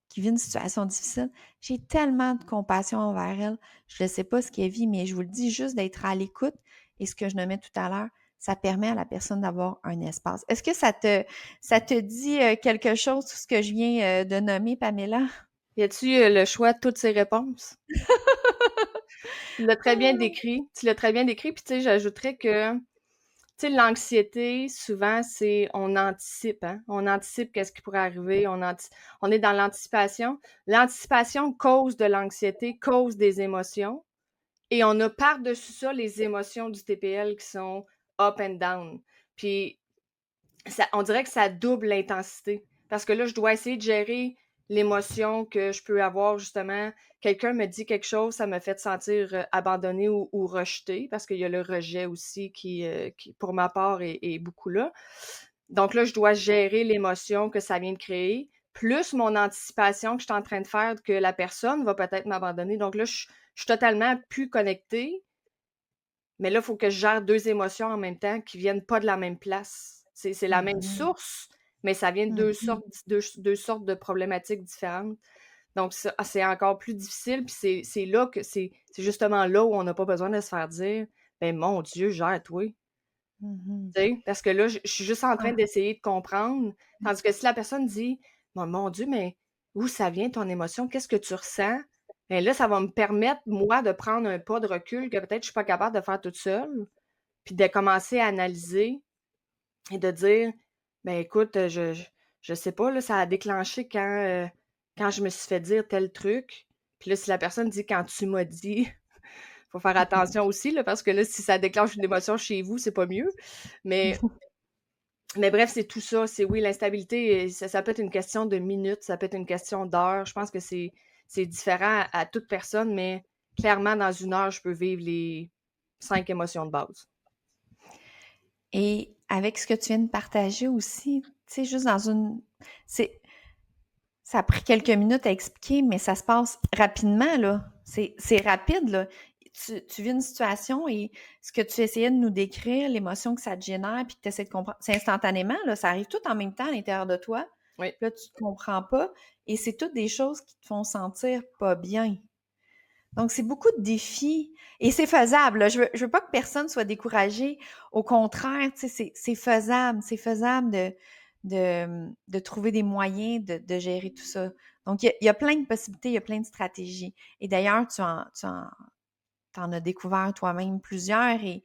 qui vit une situation difficile, j'ai tellement de compassion envers elle. Je ne sais pas ce qu'elle vit, mais je vous le dis, juste d'être à l'écoute et ce que je nommais tout à l'heure, ça permet à la personne d'avoir un espace. Est-ce que ça te dit quelque chose, tout ce que je viens de nommer, Pamela? Y a-tu le choix de toutes ces réponses? Tu l'as très bien décrit. Tu l'as très bien décrit. Puis, tu sais, j'ajouterais que, tu sais, l'anxiété, souvent, c'est on anticipe, hein? On anticipe qu'est-ce qui pourrait arriver. On est dans l'anticipation. L'anticipation cause de l'anxiété, cause des émotions. Et on a par-dessus ça les émotions du TPL qui sont up and down. Puis, on dirait que ça double l'intensité. Parce que là, je dois essayer de gérer l'émotion que je peux avoir, justement. Quelqu'un me dit quelque chose, ça me fait sentir abandonnée ou rejetée, parce qu'il y a le rejet aussi qui pour ma part, est beaucoup là. Donc là, je dois gérer l'émotion que ça vient de créer, plus mon anticipation que je suis en train de faire que la personne va peut-être m'abandonner. Donc là, je suis totalement plus connectée, mais là, il faut que je gère 2 émotions en même temps qui viennent pas de la même place. C'est la même Mhm, source, mais ça vient de 2 mhm, sortes 2 sortes de problématiques différentes. Donc ça, c'est encore plus difficile, puis c'est là que c'est justement là où on n'a pas besoin de se faire dire: «Ben, mon Dieu, gère-toi». mhm. Tu sais? Parce que là, je suis juste en train Ah, d'essayer de comprendre, tandis que si la personne dit: «Mon Dieu, mais où ça vient ton émotion? Qu'est-ce que tu ressens?» Ben là, ça va me permettre, moi, de prendre un pas de recul que peut-être je suis pas capable de faire toute seule, puis de commencer à analyser et de dire: «Ben écoute, je sais pas là, ça a déclenché quand je me suis fait dire tel truc». Puis là, si la personne dit: «Quand tu m'as dit», faut faire attention aussi là, parce que là, si ça déclenche une émotion chez vous, c'est pas mieux. Mais mais bref, c'est tout ça. C'est oui, l'instabilité, ça peut être une question de minutes, ça peut être une question d'heures. Je pense que c'est différent à toute personne, mais clairement, dans une heure, je peux vivre les 5 émotions de base. Et avec ce que tu viens de partager aussi, tu sais, juste dans une... C'est, ça a pris quelques minutes à expliquer, mais ça se passe rapidement, là. C'est rapide, là. Tu vis une situation et ce que tu essayais de nous décrire, l'émotion que ça te génère, puis que tu essaies de comprendre, c'est instantanément, là. Ça arrive tout en même temps à l'intérieur de toi. Oui. Puis là, tu ne comprends pas. Et c'est toutes des choses qui te font sentir pas bien. Donc, c'est beaucoup de défis et c'est faisable, là. Je veux pas que personne soit découragé. Au contraire, tu sais, c'est faisable. C'est faisable de trouver des moyens de gérer tout ça. Donc, il y a plein de possibilités, il y a plein de stratégies. Et d'ailleurs, t'en as découvert toi-même plusieurs et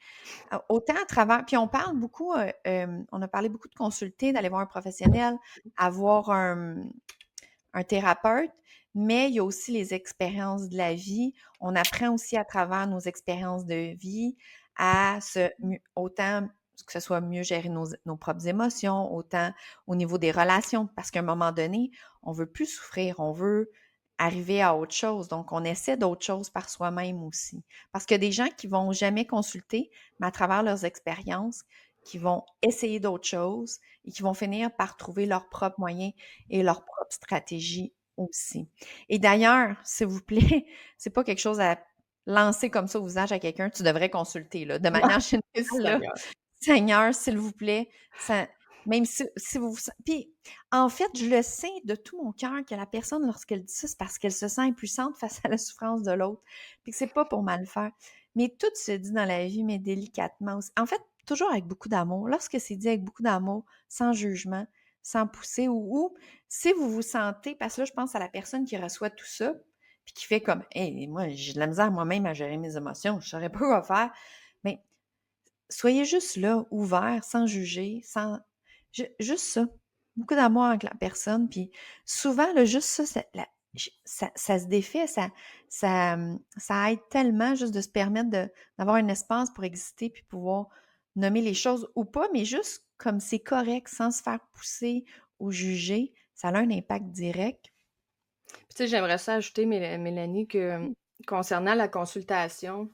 autant à travers, puis on parle beaucoup, on a parlé beaucoup de consulter, d'aller voir un professionnel, avoir un thérapeute, mais il y a aussi les expériences de la vie. On apprend aussi à travers nos expériences de vie à autant que ce soit mieux gérer nos propres émotions, autant au niveau des relations, parce qu'à un moment donné, on veut plus souffrir, on veut arriver à autre chose. Donc, on essaie d'autres choses par soi-même aussi. Parce qu'il y a des gens qui vont jamais consulter, mais à travers leurs expériences, qui vont essayer d'autres choses et qui vont finir par trouver leurs propres moyens et leur propre stratégie aussi. Et d'ailleurs, s'il vous plaît, c'est pas quelque chose à lancer comme ça au visage à quelqu'un, tu devrais consulter, là. De manière générale, là, Seigneur. Seigneur, s'il vous plaît, ça, même si vous, puis en fait, je le sais de tout mon cœur que la personne, lorsqu'elle dit ça, c'est parce qu'elle se sent impuissante face à la souffrance de l'autre, puis que c'est pas pour mal faire. Mais tout se dit dans la vie, mais délicatement aussi. En fait, toujours avec beaucoup d'amour. Lorsque c'est dit avec beaucoup d'amour, sans jugement, sans pousser, ou si vous vous sentez, parce que là, je pense à la personne qui reçoit tout ça, puis qui fait comme, hey, moi, j'ai de la misère moi-même à gérer mes émotions, je saurais pas quoi faire. Mais soyez juste là, ouvert, sans juger, sans. Juste ça. Beaucoup d'amour avec la personne. Puis souvent, là, juste ça, ça se défait, ça aide tellement juste de se permettre d'avoir un espace pour exister puis pouvoir nommer les choses ou pas, mais juste comme c'est correct, sans se faire pousser ou juger, ça a un impact direct. Puis tu sais, j'aimerais ça ajouter, Mélanie, que concernant la consultation,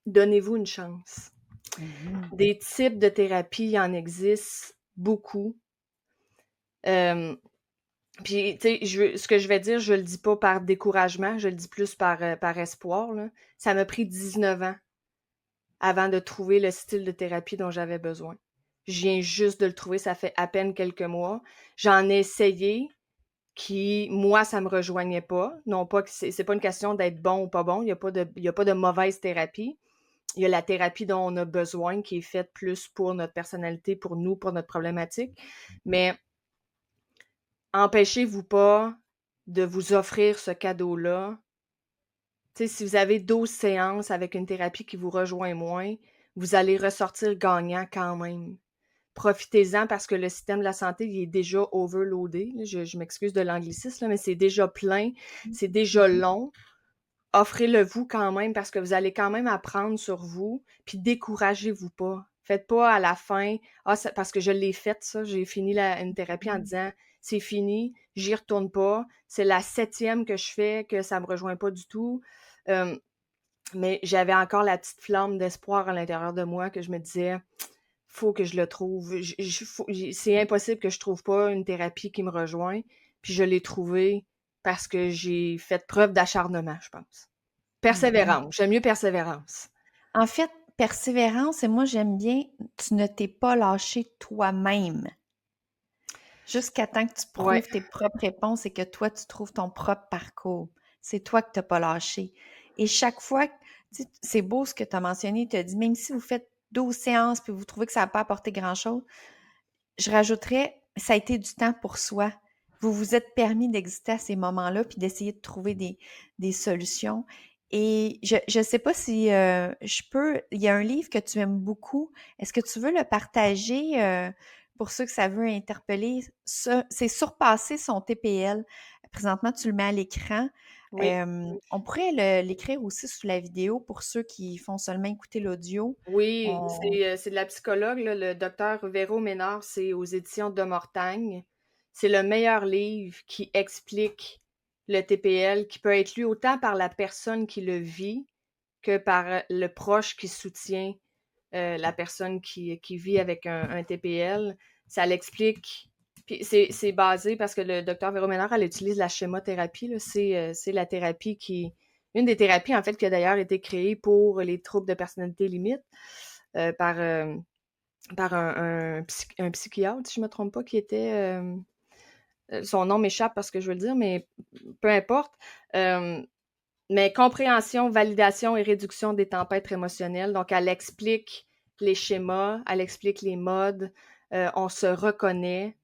donnez-vous une chance. Mhm. Des types de thérapie, il y en existe beaucoup. Hem, Puis, tu sais, ce que je vais dire, je le dis pas par découragement, je le dis plus par espoir, là. Ça m'a pris 19 ans avant de trouver le style de thérapie dont j'avais besoin. Je viens juste de le trouver, ça fait à peine quelques mois. J'en ai essayé, qui, moi, ça me rejoignait pas. Non pas que c'est pas une question d'être bon ou pas bon. Il y a pas de mauvaise thérapie. Il y a la thérapie dont on a besoin, qui est faite plus pour notre personnalité, pour nous, pour notre problématique. Mais empêchez-vous pas de vous offrir ce cadeau-là. Tu sais, si vous avez 12 séances avec une thérapie qui vous rejoint moins, vous allez ressortir gagnant quand même. Profitez-en parce que le système de la santé, il est déjà overloadé. Je m'excuse de l'anglicisme, mais c'est déjà plein, c'est déjà Mhm. long. Offrez-le vous quand même parce que vous allez quand même apprendre sur vous, puis découragez-vous pas. Faites pas à la fin, ah, parce que je l'ai fait, ça, j'ai fini une thérapie en disant, c'est fini, j'y retourne pas, c'est la 7e que je fais, que ça me rejoint pas du tout. Euh, mais j'avais encore la petite flamme d'espoir à l'intérieur de moi que je me disais, faut que je le trouve. C'est impossible que je trouve pas une thérapie qui me rejoint. Puis je l'ai trouvé parce que j'ai fait preuve d'acharnement, je pense. Mhm. Persévérance. J'aime mieux persévérance. En fait, persévérance, et moi j'aime bien, tu ne t'es pas lâché toi-même. Jusqu'à temps que tu Ouais. prouves tes propres réponses et que toi, tu trouves ton propre parcours. C'est toi que tu n'as pas lâché. Et chaque fois, c'est beau ce que tu as mentionné, tu as dit, même si vous faites 12 séances puis vous trouvez que ça n'a pas apporté grand-chose, je rajouterais, ça a été du temps pour soi. Vous vous êtes permis d'exister à ces moments-là puis d'essayer de trouver des solutions. Et je ne sais pas si je peux, il y a un livre que tu aimes beaucoup. Est-ce que tu veux le partager pour ceux que ça veut interpeller? C'est Surpasser son TPL. Présentement, tu le mets à l'écran. Oui. On pourrait l'écrire aussi sous la vidéo pour ceux qui font seulement écouter l'audio. Oui, On... c'est de la psychologue, là, le docteur Véro Ménard, c'est aux éditions de Mortagne. C'est le meilleur livre qui explique le TPL, qui peut être lu autant par la personne qui le vit que par le proche qui soutient la personne qui vit avec un TPL. Ça l'explique. Puis c'est basé parce que le docteur Véro Ménard, elle utilise la schémothérapie. Là. C'est la thérapie une des thérapies, en fait, qui a d'ailleurs été créée pour les troubles de personnalité limite par, un psychiatre, si je ne me trompe pas, qui était. Son nom m'échappe parce que je veux le dire, mais peu importe. Mais compréhension, validation et réduction des tempêtes émotionnelles. Donc, elle explique les schémas, elle explique les modes, on se reconnaît.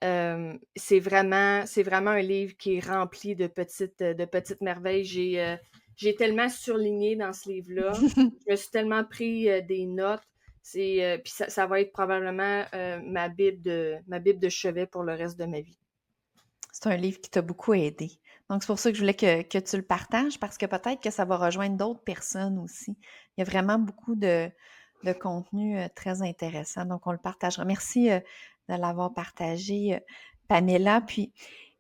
C'est vraiment un livre qui est rempli de petites merveilles. J'ai tellement surligné dans ce livre-là. Je me suis tellement pris des notes. Puis ça va être probablement ma bible de chevet pour le reste de ma vie. C'est un livre qui t'a beaucoup aidé. Donc, c'est pour ça que je voulais que tu le partages parce que peut-être que ça va rejoindre d'autres personnes aussi. Il y a vraiment beaucoup de contenu très intéressant. Donc, on le partagera. Merci de l'avoir partagé, Pamela. Puis,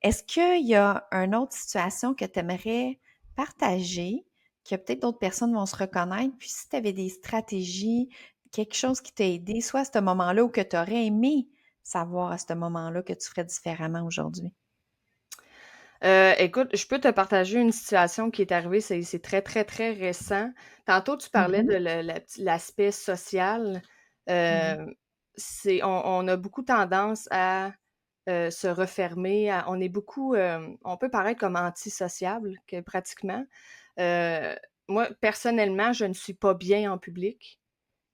est-ce qu'il y a une autre situation que tu aimerais partager, que peut-être d'autres personnes vont se reconnaître? Puis, si tu avais des stratégies, quelque chose qui t'a aidé, soit à ce moment-là ou que tu aurais aimé savoir à ce moment-là que tu ferais différemment aujourd'hui? Écoute, je peux te partager une situation qui est arrivée, c'est très, très, très récent. Tantôt, tu parlais Mhm. de l'aspect social. Mhm. On a beaucoup tendance à se refermer. On est beaucoup, on peut paraître comme antisociable, pratiquement. Euh, Moi, personnellement, je ne suis pas bien en public.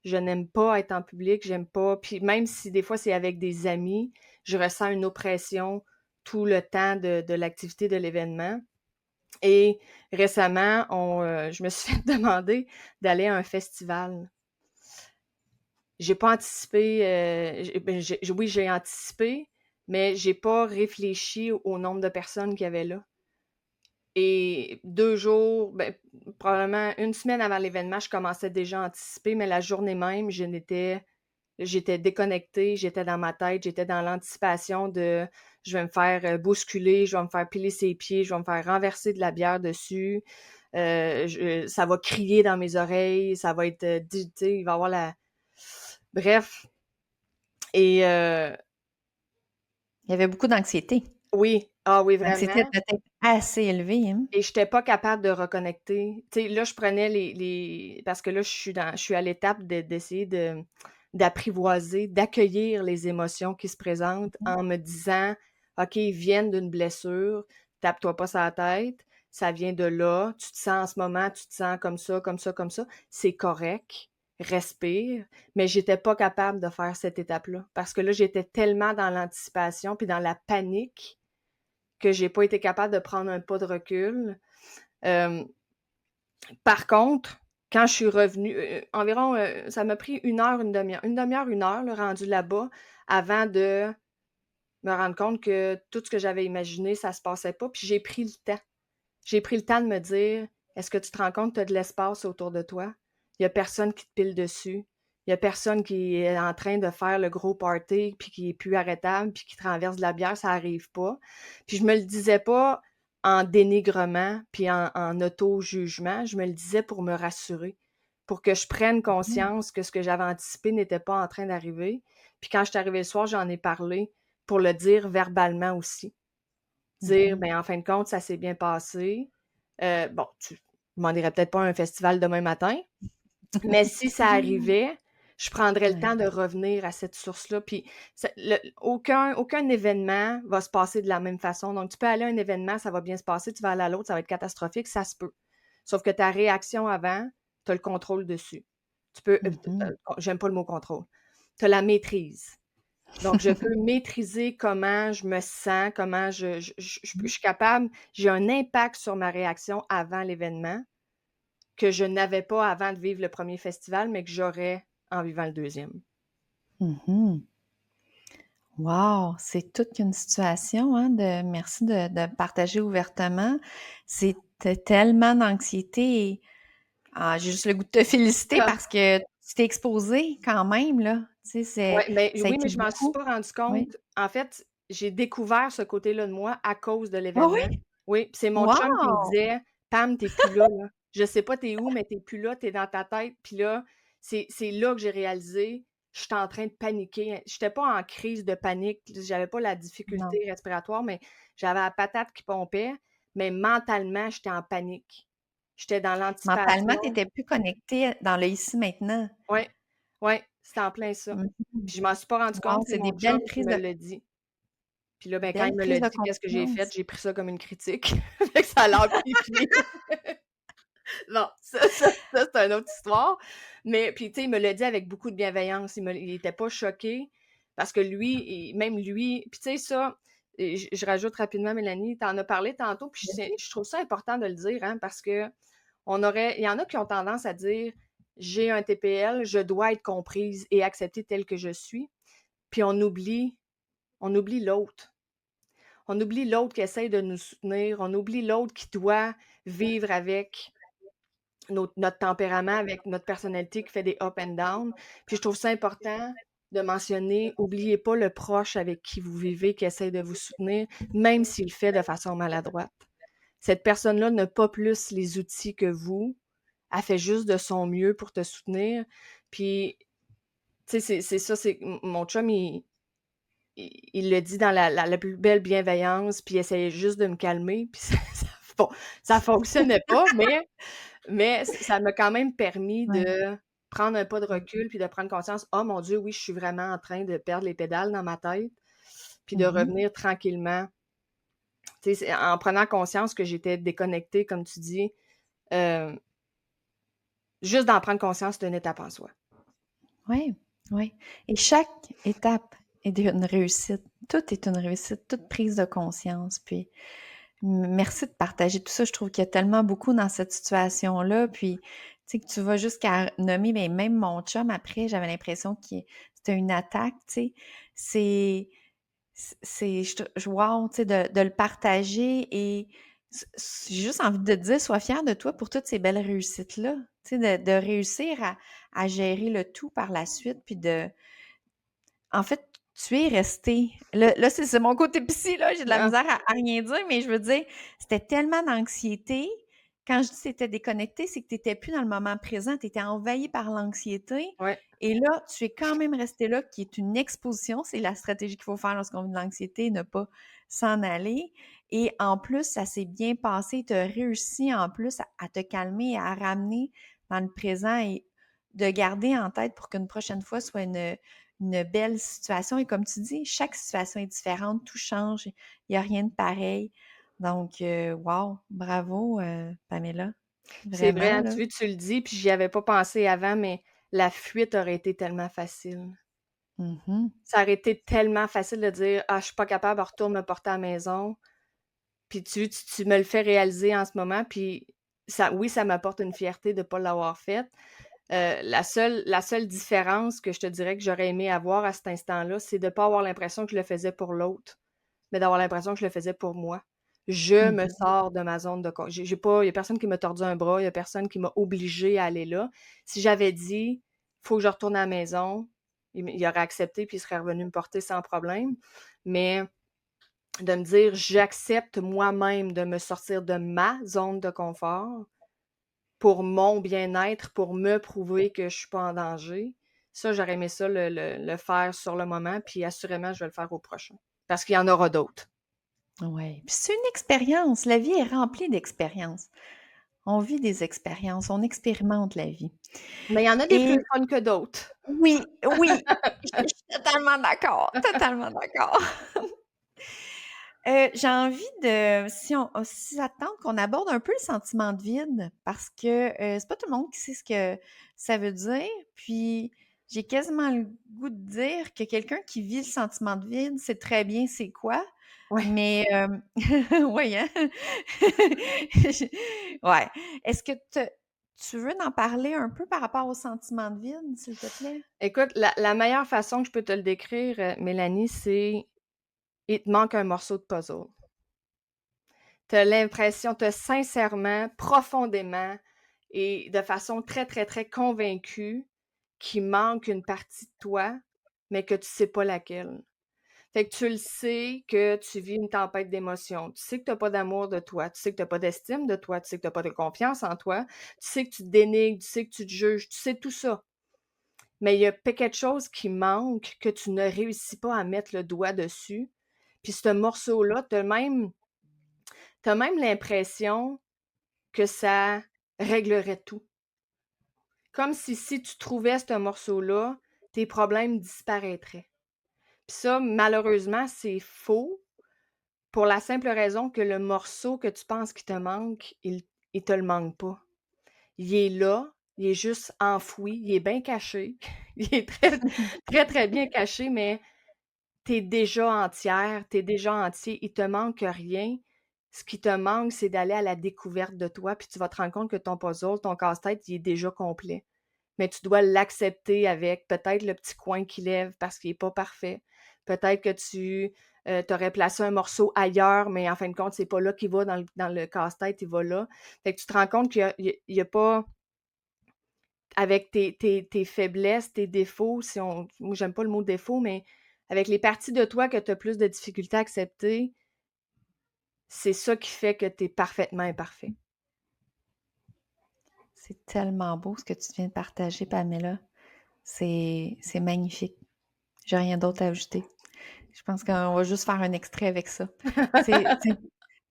Je n'aime pas être en public, j'aime pas. Puis même si des fois c'est avec des amis, je ressens une oppression tout le temps de l'activité de l'événement. Et récemment, je me suis fait demander d'aller à un festival. J'ai pas anticipé, oui, j'ai anticipé, mais j'ai pas réfléchi au nombre de personnes qu'il y avait là. Et 2 jours, probablement une semaine avant l'événement, je commençais déjà à anticiper, mais la journée même, j'étais déconnectée, j'étais dans ma tête, j'étais dans l'anticipation de je vais me faire bousculer, je vais me faire piler ses pieds, je vais me faire renverser de la bière dessus, ça va crier dans mes oreilles, ça va être, il va y avoir la... Bref, et Il y avait beaucoup d'anxiété. oui, ah oui, L'anxiété vraiment. était peut-être assez élevée, hein? Et j'étais pas capable de reconnecter. Tu sais, là, je prenais parce que là, je suis à l'étape d'essayer d'apprivoiser, d'accueillir les émotions qui se présentent Mmh. en me disant, OK, ils viennent d'une blessure, tape-toi pas sur la tête, ça vient de là, tu te sens en ce moment, tu te sens comme ça, comme ça, comme ça, c'est correct, respire. Mais j'étais pas capable de faire cette étape-là parce que là, j'étais tellement dans l'anticipation puis dans la panique que j'ai pas été capable de prendre un pas de recul. Par contre, quand je suis revenue, environ, ça m'a pris une demi-heure, une heure, là, rendue là-bas, avant de me rendre compte que tout ce que j'avais imaginé, ça se passait pas. Puis j'ai pris le temps. J'ai pris le temps de me dire: «Est-ce que tu te rends compte que tu as de l'espace autour de toi? Il y a personne qui te pile dessus. Il y a personne qui est en train de faire le gros party, puis qui est plus arrêtable, puis qui te renverse de la bière, ça arrive pas». Puis je me le disais pas en dénigrement, puis en auto-jugement, je me le disais pour me rassurer, pour que je prenne Mmh. conscience que ce que j'avais anticipé n'était pas en train d'arriver. Puis quand je suis arrivée le soir, j'en ai parlé pour le dire verbalement aussi. Dire: Mmh. «Ben, en fin de compte, ça s'est bien passé. Bon, tu m'en irais peut-être pas à un festival demain matin, mais si ça arrivait, je prendrais le temps Ouais. de revenir à cette source-là». Puis ça aucun événement va se passer de la même façon. Donc tu peux aller à un événement, ça va bien se passer, tu vas aller à l'autre, ça va être catastrophique, ça se peut. Sauf que ta réaction avant, tu as le contrôle dessus. Tu peux, Mmh. j'aime pas le mot contrôle. Tu as la maîtrise. Donc, je peux maîtriser comment je me sens, comment je suis capable, j'ai un impact sur ma réaction avant l'événement que je n'avais pas avant de vivre le premier festival, mais que j'aurais en vivant le deuxième. Mmh. Wow! C'est toute une situation, hein, merci de partager ouvertement. C'était tellement d'anxiété et j'ai juste le goût de te féliciter Ah! parce que tu t'es exposée quand même, là. Tu sais, Ouais, mais ça a oui, été mais je m'en suis beaucoup. pas rendu Oui. compte. En fait, j'ai découvert ce côté-là de moi à cause de Ah l'événement. oui? Oui, puis c'est mon chum qui me Wow! disait: «Pam, tu es plus là, là. Je sais pas tu es où, mais tu es plus là, tu es dans ta tête». Puis là, c'est là que j'ai réalisé, j'étais en train de paniquer. J'étais pas en crise de panique, j'avais pas la Non. difficulté respiratoire, mais j'avais la patate qui pompait, mais mentalement, j'étais en panique. J'étais dans Mentalement, tu l'anticipation. étais plus connectée dans le ici maintenant. Ouais, ouais, c'était en plein ça. Mmh mh. Puis je m'en suis pas rendu Wow, compte, c'est c'est des mon chum belles qui prises me de l'a dit. Puis là, ben, quand il belles me prises l'a de dit, qu'est-ce que j'ai fait? conscience. J'ai pris ça comme une critique. Fait que ça l'a amplifié. Non, ça, c'est une autre histoire. Mais puis, tu sais, il me l'a dit avec beaucoup de bienveillance. Il était pas choqué parce que lui, même lui puis tu sais ça, et je rajoute rapidement, Mélanie, tu en as parlé tantôt, puis Vas-y. je trouve ça important de le dire, hein, parce que il y en a qui ont tendance à dire: «J'ai un TPL, je dois être comprise et acceptée telle que je suis». Puis on oublie l'autre. On oublie l'autre qui essaye de nous soutenir, on oublie l'autre qui doit vivre avec notre tempérament, avec notre personnalité qui fait des up and down. Puis je trouve ça important de mentionner, oubliez pas le proche avec qui vous vivez, qui essaye de vous soutenir, même s'il le fait de façon maladroite. Cette personne-là n'a pas plus les outils que vous. Elle fait juste de son mieux pour te soutenir. Puis, tu sais, c'est ça, c'est mon chum, il le dit dans la plus belle bienveillance, puis il essayait juste de me calmer, puis bon, ça fonctionnait pas, mais ça m'a quand même permis Ouais. de prendre un pas de Mmh. recul, puis de prendre conscience: «Oh mon Dieu, oui, je suis vraiment en train de perdre les pédales dans ma tête», puis de Mmh mh. revenir tranquillement. Tu sais, c'est en prenant conscience que j'étais déconnectée, comme tu dis, heu, juste d'en prendre conscience, c'est une étape en soi. Ouais, ouais et chaque étape est une réussite. Tout est une réussite, toute prise de conscience, puis merci de partager tout ça. Je trouve qu'il y a tellement beaucoup dans cette situation-là, puis tu sais, que tu vas jusqu'à nommer, mais même mon chum après, j'avais l'impression que c'était une attaque, tu sais. C'est c'est je wow, tu sais, de le partager et j'ai juste envie de te dire, sois fière de toi pour toutes ces belles réussites-là. Tu sais, de réussir à gérer le tout par la suite, puis en fait, tu es resté. Là, c'est mon côté psy, là, j'ai de la Ah, misère à rien dire, mais je veux dire, c'était tellement d'anxiété. Quand je dis c'était déconnecté, c'est que tu étais plus dans le moment présent, tu étais envahi par l'anxiété ouais, et là, tu es quand même resté là, qui est une exposition. C'est la stratégie qu'il faut faire lorsqu'on vit de l'anxiété, ne pas s'en aller et en plus, ça s'est bien passé. Tu as réussi en plus à te calmer, à ramener dans le présent et de garder en tête pour qu'une prochaine fois soit une belle situation. Et comme tu dis, chaque situation est différente, tout change, il n'y a rien de pareil. Donc, wow, bravo, Pamela. C'est vrai, Vraiment, hein, là. tu le dis, puis j'y avais pas pensé avant, mais la fuite aurait été tellement facile. Mhm. Ça aurait été tellement facile de dire: «Ah, je suis pas capable, retourne me porter à la maison». Puis tu me le fais réaliser en ce moment, puis ça oui, ça m'apporte une fierté de pas l'avoir faite. La seule différence que je te dirais que j'aurais aimé avoir à cet instant-là, c'est de pas avoir l'impression que je le faisais pour l'autre, mais d'avoir l'impression que je le faisais pour moi. Je me Mhm. sors de ma zone de con j'ai pas il y a personne qui m'a tordu un bras, il y a personne qui m'a obligée à aller là. Si j'avais dit: «Faut que je retourne à la maison», il aurait accepté puis il serait revenu me porter sans problème, mais de me dire: «J'accepte moi-même de me sortir de ma zone de confort pour mon bien-être, pour me prouver que je suis pas en danger». Ça, j'aurais aimé ça le faire sur le moment, puis assurément, je vais le faire au prochain. Parce qu'il y en aura d'autres. Ouais. Puis c'est une expérience. La vie est remplie d'expériences. On vit des expériences, on expérimente la vie. Mais il y en a des Et plus fun que d'autres. oui, oui, je suis totalement d'accord, totalement d'accord. J'ai envie de si ça te tente qu'on aborde un peu le sentiment de vide parce que, c'est pas tout le monde qui sait ce que ça veut dire, puis j'ai quasiment le goût de dire que quelqu'un qui vit le sentiment de vide sait très bien c'est quoi, Ouais. mais oui, hein? Ouais. Est-ce que tu veux en parler un peu par rapport au sentiment de vide, s'il te plaît? Écoute, la meilleure façon que je peux te le décrire, Mélanie, c'est il te manque un morceau de puzzle. Tu as l'impression, tu as sincèrement, profondément et de façon très, très, très convaincue qu'il manque une partie de toi, mais que tu sais pas laquelle. Fait que tu le sais que tu vis une tempête d'émotions. Tu sais que tu as pas d'amour de toi, tu sais que tu as pas d'estime de toi, tu sais que tu as pas de confiance en toi, tu sais que tu te dénigres, tu sais que tu te juges, tu sais tout ça. Mais il y a quelque chose qui manque que tu ne réussis pas à mettre le doigt dessus. Puis ce morceau-là, tu même l'impression que ça réglerait tout. Comme si tu trouvais ce morceau-là, tes problèmes disparaîtraient. Puis ça, malheureusement, c'est faux pour la simple raison que le morceau que tu penses qui te manque, il te le manque pas. Il est là, il est juste enfoui, il est bien caché. Il est très, très, très bien caché, mais tu es déjà entière, tu es déjà entier, il te manque rien. Ce qui te manque, c'est d'aller à la découverte de toi, puis tu vas te rendre compte que ton puzzle, ton casse-tête, il est déjà complet. Mais tu dois l'accepter avec peut-être le petit coin qui lève parce qu'il est pas parfait. Peut-être que tu aurais placé un morceau ailleurs, mais en fin de compte, c'est pas là qu'il va dans le casse-tête, il va là. Fait que tu te rends compte qu'il y a pas avec tes faiblesses, tes défauts, si on moi j'aime pas le mot défaut, mais avec les parties de toi que tu as plus de difficultés à accepter, c'est ça qui fait que tu es parfaitement imparfait. C'est tellement beau ce que tu viens de partager, Pamela. C'est magnifique. J'ai rien d'autre à ajouter. Je pense qu'on va juste faire un extrait avec ça. C'est c'est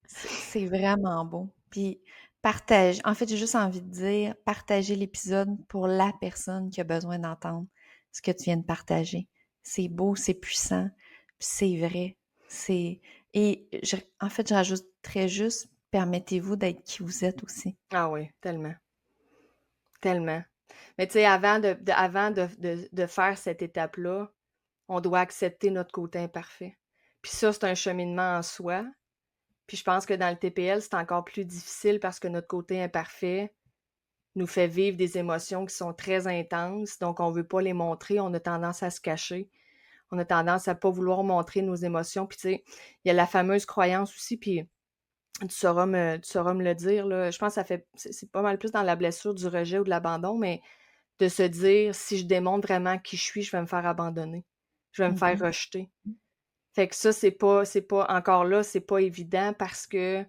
c'est vraiment beau. Puis partage. En fait, j'ai juste envie de dire, partager l'épisode pour la personne qui a besoin d'entendre ce que tu viens de partager. C'est beau, c'est puissant, puis c'est vrai. C'est en fait, je rajouterais juste, permettez-vous d'être qui vous êtes aussi. Ah oui, tellement, tellement. Mais tu sais, avant de faire cette étape-là, on doit accepter notre côté imparfait. Puis ça, c'est un cheminement en soi. Puis je pense que dans le TPL, c'est encore plus difficile parce que notre côté imparfait nous fait vivre des émotions qui sont très intenses, donc on veut pas les montrer, on a tendance à se cacher. On a tendance à pas vouloir montrer nos émotions. Puis tu sais, il y a la fameuse croyance aussi, puis tu sauras me le dire, là. Je pense que c'est pas mal plus dans la blessure du rejet ou de l'abandon, mais de se dire: «Si je démontre vraiment qui je suis, je vais me faire abandonner. Je vais me faire Mhm. rejeter». Fait que ça, c'est pas encore là, c'est pas évident parce que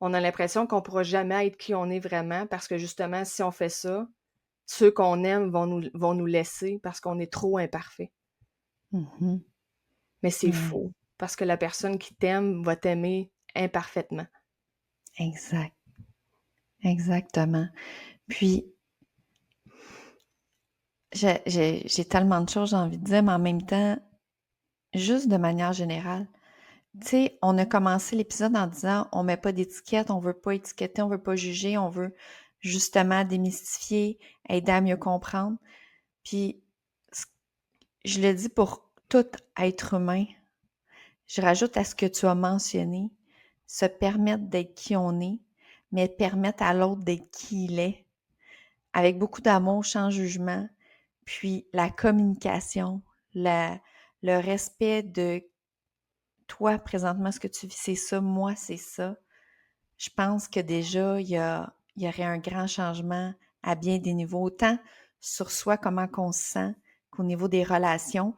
on a l'impression qu'on pourra jamais être qui on est vraiment parce que justement, si on fait ça, ceux qu'on aime vont nous laisser parce qu'on est trop imparfait. Mhm. Mais c'est Ouais, faux parce que la personne qui t'aime va t'aimer imparfaitement. exact, exactement. Puis J'ai tellement de choses, j'ai envie de dire, mais en même temps, juste de manière générale, tu sais, on a commencé l'épisode en disant on met pas d'étiquette, on veut pas étiqueter, on veut pas juger, on veut justement démystifier, aider à mieux comprendre. Puis, je le dis pour tout être humain, je rajoute à ce que tu as mentionné, se permettre d'être qui on est, mais permettre à l'autre d'être qui il est, avec beaucoup d'amour, sans jugement, puis la communication, le respect de toi, présentement, ce que tu vis, c'est ça, moi, c'est ça. Je pense que déjà, il y aurait un grand changement à bien des niveaux, autant sur soi, comment qu'on se sent, qu'au niveau des relations.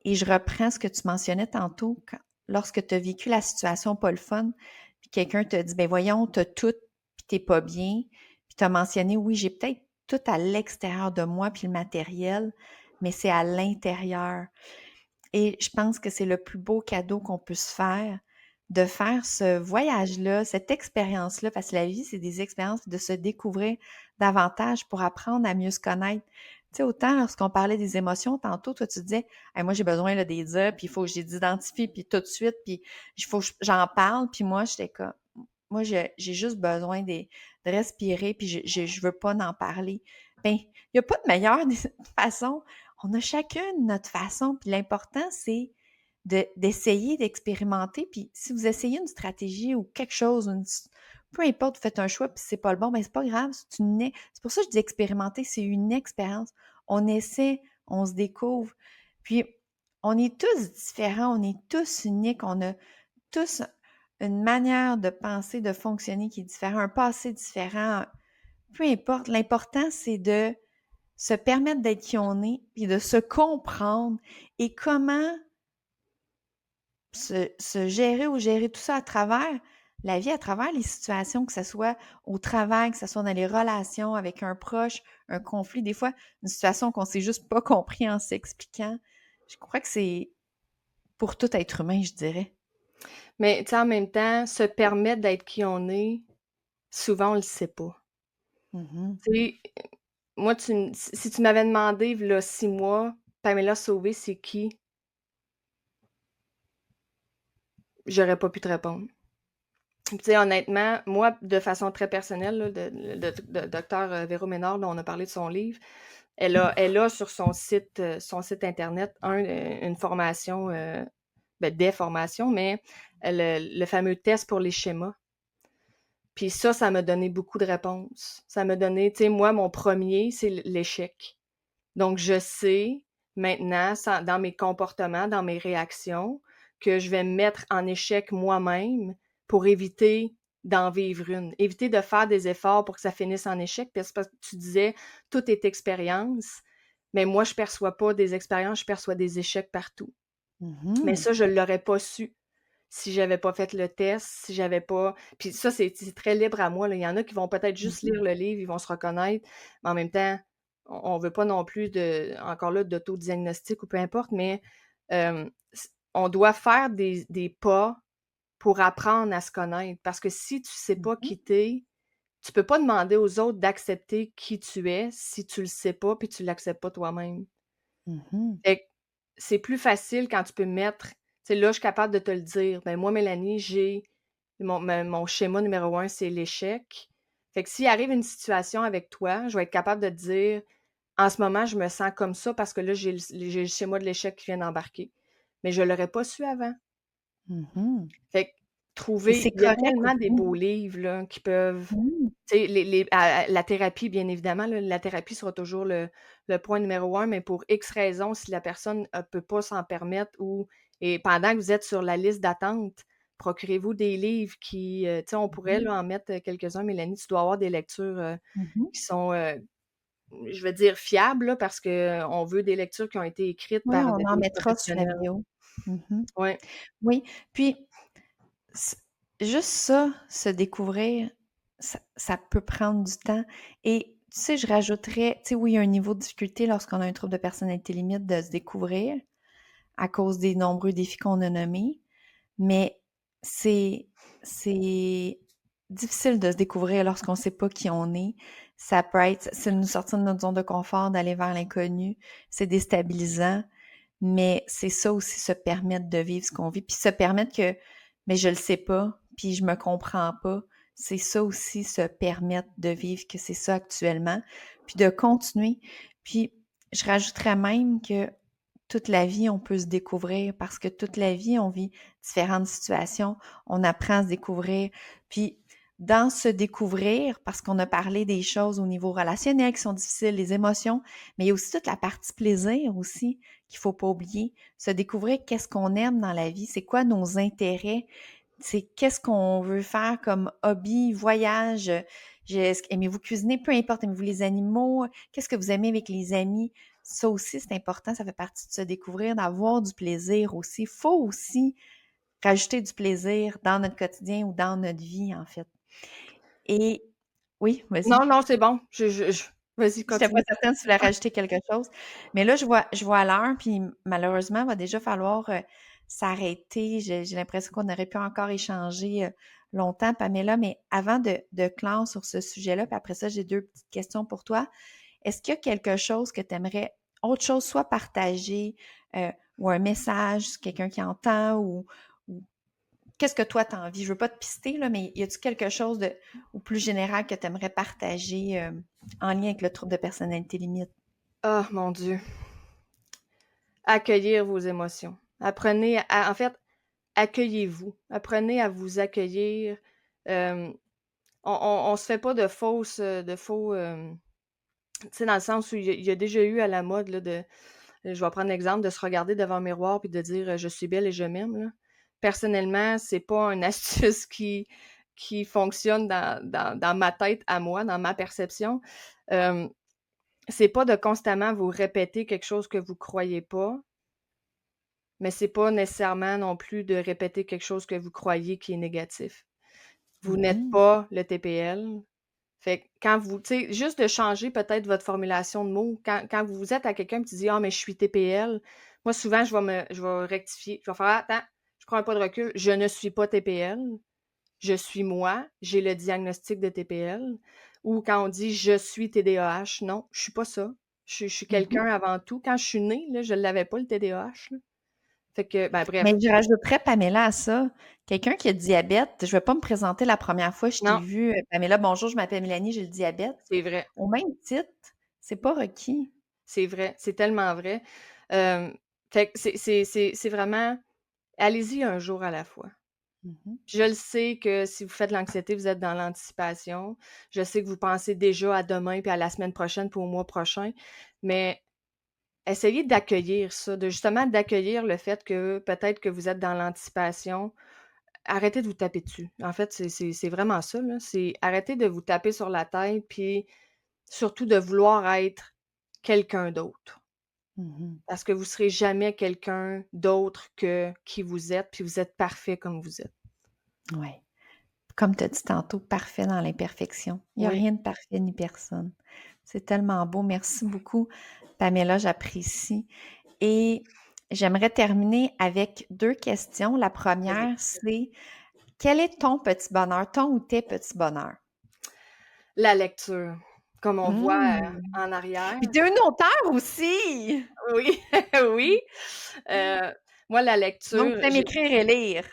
Et je reprends ce que tu mentionnais tantôt, lorsque tu as vécu la situation pas le fun, puis quelqu'un te dit, ben voyons, t'as tout, puis t'es pas bien, puis tu as mentionné, oui, j'ai peut-être tout à l'extérieur de moi, puis le matériel, mais c'est à l'intérieur. Et je pense que c'est le plus beau cadeau qu'on peut se faire, de faire ce voyage-là, cette expérience-là, parce que la vie, c'est des expériences, de se découvrir davantage pour apprendre à mieux se connaître. Tu sais, autant lorsqu'on parlait des émotions, tantôt, toi, tu disais, hey, moi, j'ai besoin là, des dire, puis il faut que je les identifie, puis tout de suite, puis il faut que j'en parle, puis moi, j'étais comme, moi, j'ai juste besoin de respirer, puis je veux pas en parler. Ben, il n'y a pas de meilleure façon. On a chacune notre façon, puis l'important, c'est d'essayer d'expérimenter. Puis si vous essayez une stratégie ou quelque chose, peu importe, vous faites un choix, puis c'est pas le bon, ben c'est pas grave. C'est pour ça que je dis expérimenter, c'est une expérience. On essaie, on se découvre. Puis on est tous différents, on est tous uniques, on a tous une manière de penser, de fonctionner qui est différente, un passé différent. Peu importe, l'important, c'est de se permettre d'être qui on est, puis de se comprendre et comment se gérer ou gérer tout ça à travers la vie, à travers les situations, que ce soit au travail, que ce soit dans les relations avec un proche, un conflit, des fois, une situation qu'on s'est juste pas compris en s'expliquant. Je crois que c'est pour tout être humain, je dirais. Mais tu sais, en même temps, se permettre d'être qui on est, souvent, on le sait pas. Mhm. Tu sais, moi, si tu m'avais demandé, v'là 6 mois, Pamela Sauvé, c'est qui? J'aurais pas pu te répondre. Tu sais, honnêtement, moi, de façon très personnelle, là, de docteur Véro Ménard, dont on a parlé de son livre, elle a sur son site internet, une formation, ben, des formations, mais le fameux test pour les schémas. Puis ça m'a donné beaucoup de réponses. Ça m'a donné, tu sais, moi, mon premier, c'est l'échec. Donc, je sais maintenant, dans mes comportements, dans mes réactions, que je vais me mettre en échec moi-même pour éviter d'en vivre une. Éviter de faire des efforts pour que ça finisse en échec. Parce que tu disais, tout est expérience. Mais moi, je perçois pas des expériences, je perçois des échecs partout. Mais Mhm. ça, je l'aurais pas su si j'avais pas fait le test, si j'avais pas. Puis ça, c'est très libre à moi, là. Il y en a qui vont peut-être juste Mhm. lire le livre, ils vont se reconnaître, mais en même temps, on veut pas non plus encore là, d'autodiagnostic ou peu importe, mais on doit faire des pas pour apprendre à se connaître. Parce que si tu sais pas Mhm. qui t'es, tu peux pas demander aux autres d'accepter qui tu es si tu le sais pas puis tu l'acceptes pas toi-même. Mhm. Fait que c'est plus facile quand tu peux mettre, tu sais, là, je suis capable de te le dire. Ben, moi, Mélanie, j'ai mon schéma numéro 1, c'est l'échec. Fait que s'il arrive une situation avec toi, je vais être capable de te dire, en ce moment, je me sens comme ça parce que là, j'ai le schéma de l'échec qui vient d'embarquer. Mais je l'aurais pas su avant. Mhm. Fait que Et trouver, c'est il y a correct tellement des aussi. beaux livres, là, qui peuvent, Mhm. tu sais, la thérapie, bien évidemment, là, la thérapie sera toujours le point numéro 1, mais pour X raisons, si la personne ne peut pas s'en permettre et pendant que vous êtes sur la liste d'attente, procurez-vous des livres qui, tu sais, on pourrait Mhm. là, en mettre quelques-uns. Mélanie, tu dois avoir des lectures Mhm. qui sont, je veux dire, fiables, là, parce qu'on veut des lectures qui ont été écrites Oui, par on en des mettra sur la professionnels. vidéo. Mhm. Ouais. Oui, puis c juste ça, se découvrir, ça peut prendre du temps et tu sais, je rajouterais, tu sais, oui, il y a un niveau de difficulté lorsqu'on a un trouble de personnalité limite de se découvrir à cause des nombreux défis qu'on a nommés, mais c'est c'est difficile de se découvrir lorsqu'on ne sait pas qui on est. Ça peut être, c'est nous sortir de notre zone de confort, d'aller vers l'inconnu. C'est déstabilisant, mais c'est ça aussi, se permettre de vivre ce qu'on vit, puis se permettre que, mais je le sais pas, puis je me comprends pas. C'est ça aussi, se permettre de vivre que c'est ça actuellement, puis de continuer. Puis je rajouterais même que toute la vie, on peut se découvrir parce que toute la vie, on vit différentes situations, on apprend à se découvrir. Puis dans se découvrir, parce qu'on a parlé des choses au niveau relationnel qui sont difficiles, les émotions, mais il y a aussi toute la partie plaisir aussi qu'il faut pas oublier. Se découvrir qu'est-ce qu'on aime dans la vie, c'est quoi nos intérêts, c'est qu'est-ce qu'on veut faire comme hobby, voyage, aimez-vous cuisiner, peu importe, aimez-vous les animaux, qu'est-ce que vous aimez avec les amis. Ça aussi, c'est important, ça fait partie de se découvrir, d'avoir du plaisir aussi. Il faut aussi rajouter du plaisir dans notre quotidien ou dans notre vie, en fait. Et oui, vas-y. Non, non, c'est bon. Vas-y, J'étais pas continue. certaine si tu voulais rajouter quelque chose. Mais là, je vois l'heure, puis malheureusement, il va déjà falloir s'arrêter. J'ai l'impression qu'on aurait pu encore échanger longtemps, Pamela, mais avant de clore sur ce sujet-là, puis après ça, j'ai deux petites questions pour toi. Est-ce qu'il y a quelque chose que tu aimerais, autre chose, soit partager ou un message, quelqu'un qui entend ou qu'est-ce que toi, tu as envie? Je veux pas te pister, là, mais y a-tu quelque chose de, ou plus général que tu aimerais partager en lien avec le trouble de personnalité limite? Ah, mon Dieu. Accueillir vos émotions. Apprenez en fait, accueillez-vous. Apprenez à vous accueillir. Euh, on se fait pas de faux, tu sais, dans le sens où il y a déjà eu à la mode, là, je vais prendre l'exemple de se regarder devant un miroir puis de dire je suis belle et je m'aime, là. Personnellement, c'est pas une astuce qui fonctionne dans ma tête à moi, dans ma perception. Euh, c'est pas de constamment vous répéter quelque chose que vous croyez pas, mais c'est pas nécessairement non plus de répéter quelque chose que vous croyez qui est négatif. Vous n'êtes Mhm. pas le TPL. Fait que quand vous, tu sais, juste de changer peut-être votre formulation de mots, quand vous êtes à quelqu'un qui dit ah, mais je suis TPL, moi souvent je vais rectifier. Je vais faire attends, je prends un pas de recul, je ne suis pas TPL, je suis moi, j'ai le diagnostic de TPL. Ou quand on dit je suis TDAH, non, je suis pas ça. Je suis Mhm. quelqu'un avant tout. Quand je suis née, là, je l'avais pas le TDAH, là. Fait que, ben Mais bref, je rajouterais, Pamela, à ça, quelqu'un qui a le diabète, je vais pas me présenter la première fois que je t'ai non, vue. Pamela, bonjour, je m'appelle Mélanie, j'ai le diabète. c'est vrai. Au même titre, c'est pas requis. C'est vrai, c'est tellement vrai. Hem, fait que c'est vraiment allez-y un jour à la fois. Mhm. Je le sais que si vous faites de l'anxiété, vous êtes dans l'anticipation. Je sais que vous pensez déjà à demain, puis à la semaine prochaine, puis au mois prochain, mais essayez d'accueillir ça, de justement d'accueillir le fait que peut-être que vous êtes dans l'anticipation. Arrêtez de vous taper dessus. En fait, c'est vraiment ça, là, c'est arrêtez de vous taper sur la tête, puis surtout de vouloir être quelqu'un d'autre. Mhm. Parce que vous serez jamais quelqu'un d'autre que qui vous êtes, puis vous êtes parfait comme vous êtes. Ouais. Comme tu as dit tantôt, parfait dans l'imperfection. Il n'y a Oui, rien de parfait ni personne. C'est tellement beau. Merci beaucoup, Pamela, j'apprécie. Et j'aimerais terminer avec deux questions. La vas-y. première, c'est quel est ton petit bonheur, ton ou tes petits bonheurs? La lecture, comme on voit, Mmh. en arrière. Puis tu es une auteure aussi! Oui, oui, heu, moi la Donc lecture, tu aimes j'ai écrire et lire.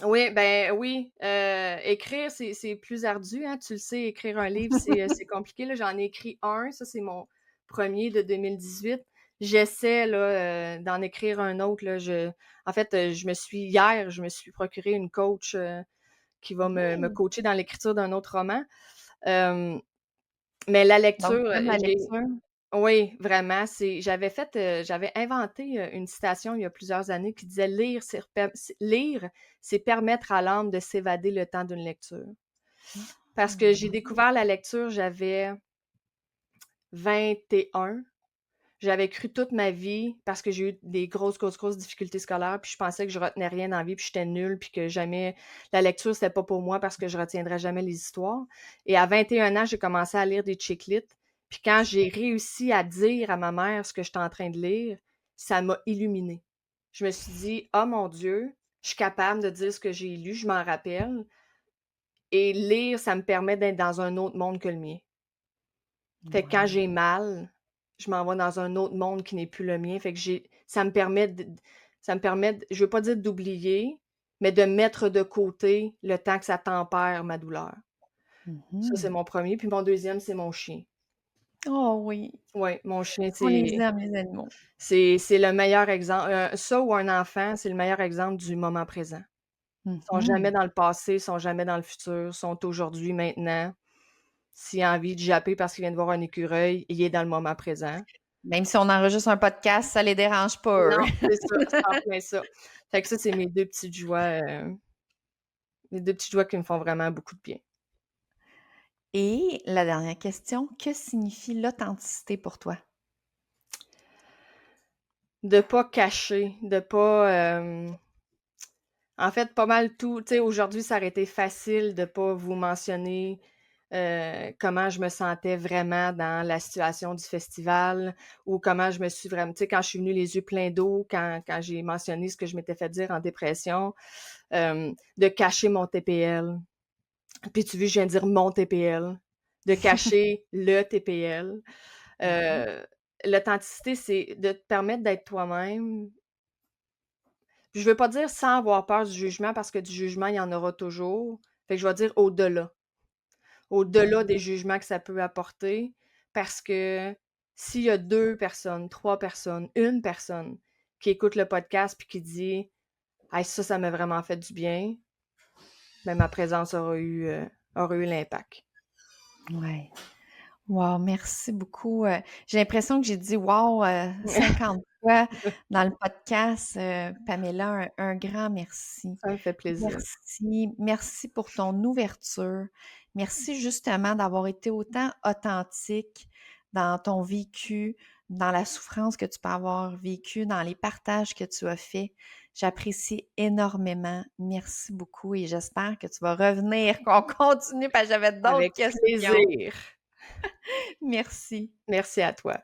oui, ben, oui, écrire c'est plus ardu, hein, tu le sais, écrire un livre, c'est compliqué, là. J'en ai écrit un, ça c'est mon premier de 2018. J'essaie là, d'en écrire un autre, là. En fait, je me suis procuré une coach, qui va me Mmh. coacher dans l'écriture d'un autre roman. Hem, mais la Donc lecture, tu aimes la j'ai lecture? oui, vraiment, j'avais inventé, une citation il y a plusieurs années qui disait: lire, c'est permettre à l'âme de s'évader le temps d'une lecture». Parce que j'ai Ah! découvert la lecture, j'avais 21. J'avais cru toute ma vie parce que j'ai eu des grosses, grosses, grosses difficultés scolaires, puis je pensais que je retenais rien dans la vie, puis j'étais nulle, puis que jamais la lecture, c'était pas pour moi parce que je retiendrais jamais les histoires. Et à 21 ans, j'ai commencé à lire des chick lit, puis quand j'ai réussi à dire à ma mère ce que j'étais en train de lire, ça m'a illuminée. Je me suis dit: «Oh mon Dieu, je suis capable de dire ce que j'ai lu, je m'en rappelle et lire, ça me permet d'être dans un autre monde que le mien». Fait que quand j'ai Wow! mal, je m'en vais dans un autre monde qui n'est plus le mien. Fait que ça me permet d je veux pas dire d'oublier, mais de mettre de côté le temps que ça tempère ma douleur. Ça, c'est Mmh. mon premier. Puis mon deuxième, c'est mon chien. Oh oui, Ouais, mon chien, on les aime, les animaux. c'est le meilleur exemple, ça ou un enfant, c'est le meilleur exemple du moment présent. Ils sont jamais Mmh. dans le passé, ils sont jamais dans le futur, ils sont aujourd'hui, maintenant. S'il a envie de japper parce qu'il vient de voir un écureuil, il est dans le moment présent. Même si on enregistre un podcast, ça les dérange pas, eux. Non, c'est en plein ça. Fait que ça, c'est mes 2 petites joies qui me font vraiment beaucoup de bien. Et la dernière question, que signifie l'authenticité pour toi? De pas cacher, de pas, en fait, pas mal tout. Tu sais, aujourd'hui, ça aurait été facile de pas vous mentionner, comment je me sentais vraiment dans la situation du festival ou comment je me suis vraiment tu sais, quand je suis venue les yeux pleins d'eau, quand j'ai mentionné ce que je m'étais fait dire en dépression, de cacher mon TPL. Puis tu vois, je viens de dire mon TPL, de cacher le TPL. Mmh. Heu, L'authenticité, c'est de te permettre d'être toi-même. Je veux pas dire sans avoir peur du jugement parce que du jugement, il y en aura toujours. Fait que je vais dire au-delà. Au-delà des jugements que ça peut apporter, parce que s'il y a 2 personnes, 3 personnes, une personne qui écoute le podcast puis qui dit: «Hey, ça m'a vraiment fait du bien», ben ma présence aura eu l'impact. Ouais. Wow, merci beaucoup, j'ai l'impression que j'ai dit «wow», 50 fois dans le podcast, Pamela, un grand merci. Ça me fait plaisir. Merci, merci pour ton ouverture. Merci justement d'avoir été autant authentique dans ton vécu, dans la souffrance que tu peux avoir vécue, dans les partages que tu as faits. J'apprécie énormément. Merci beaucoup et j'espère que tu vas revenir, qu'on continue parce que j'avais d'autres Avec questions. plaisir. Merci. Merci à toi.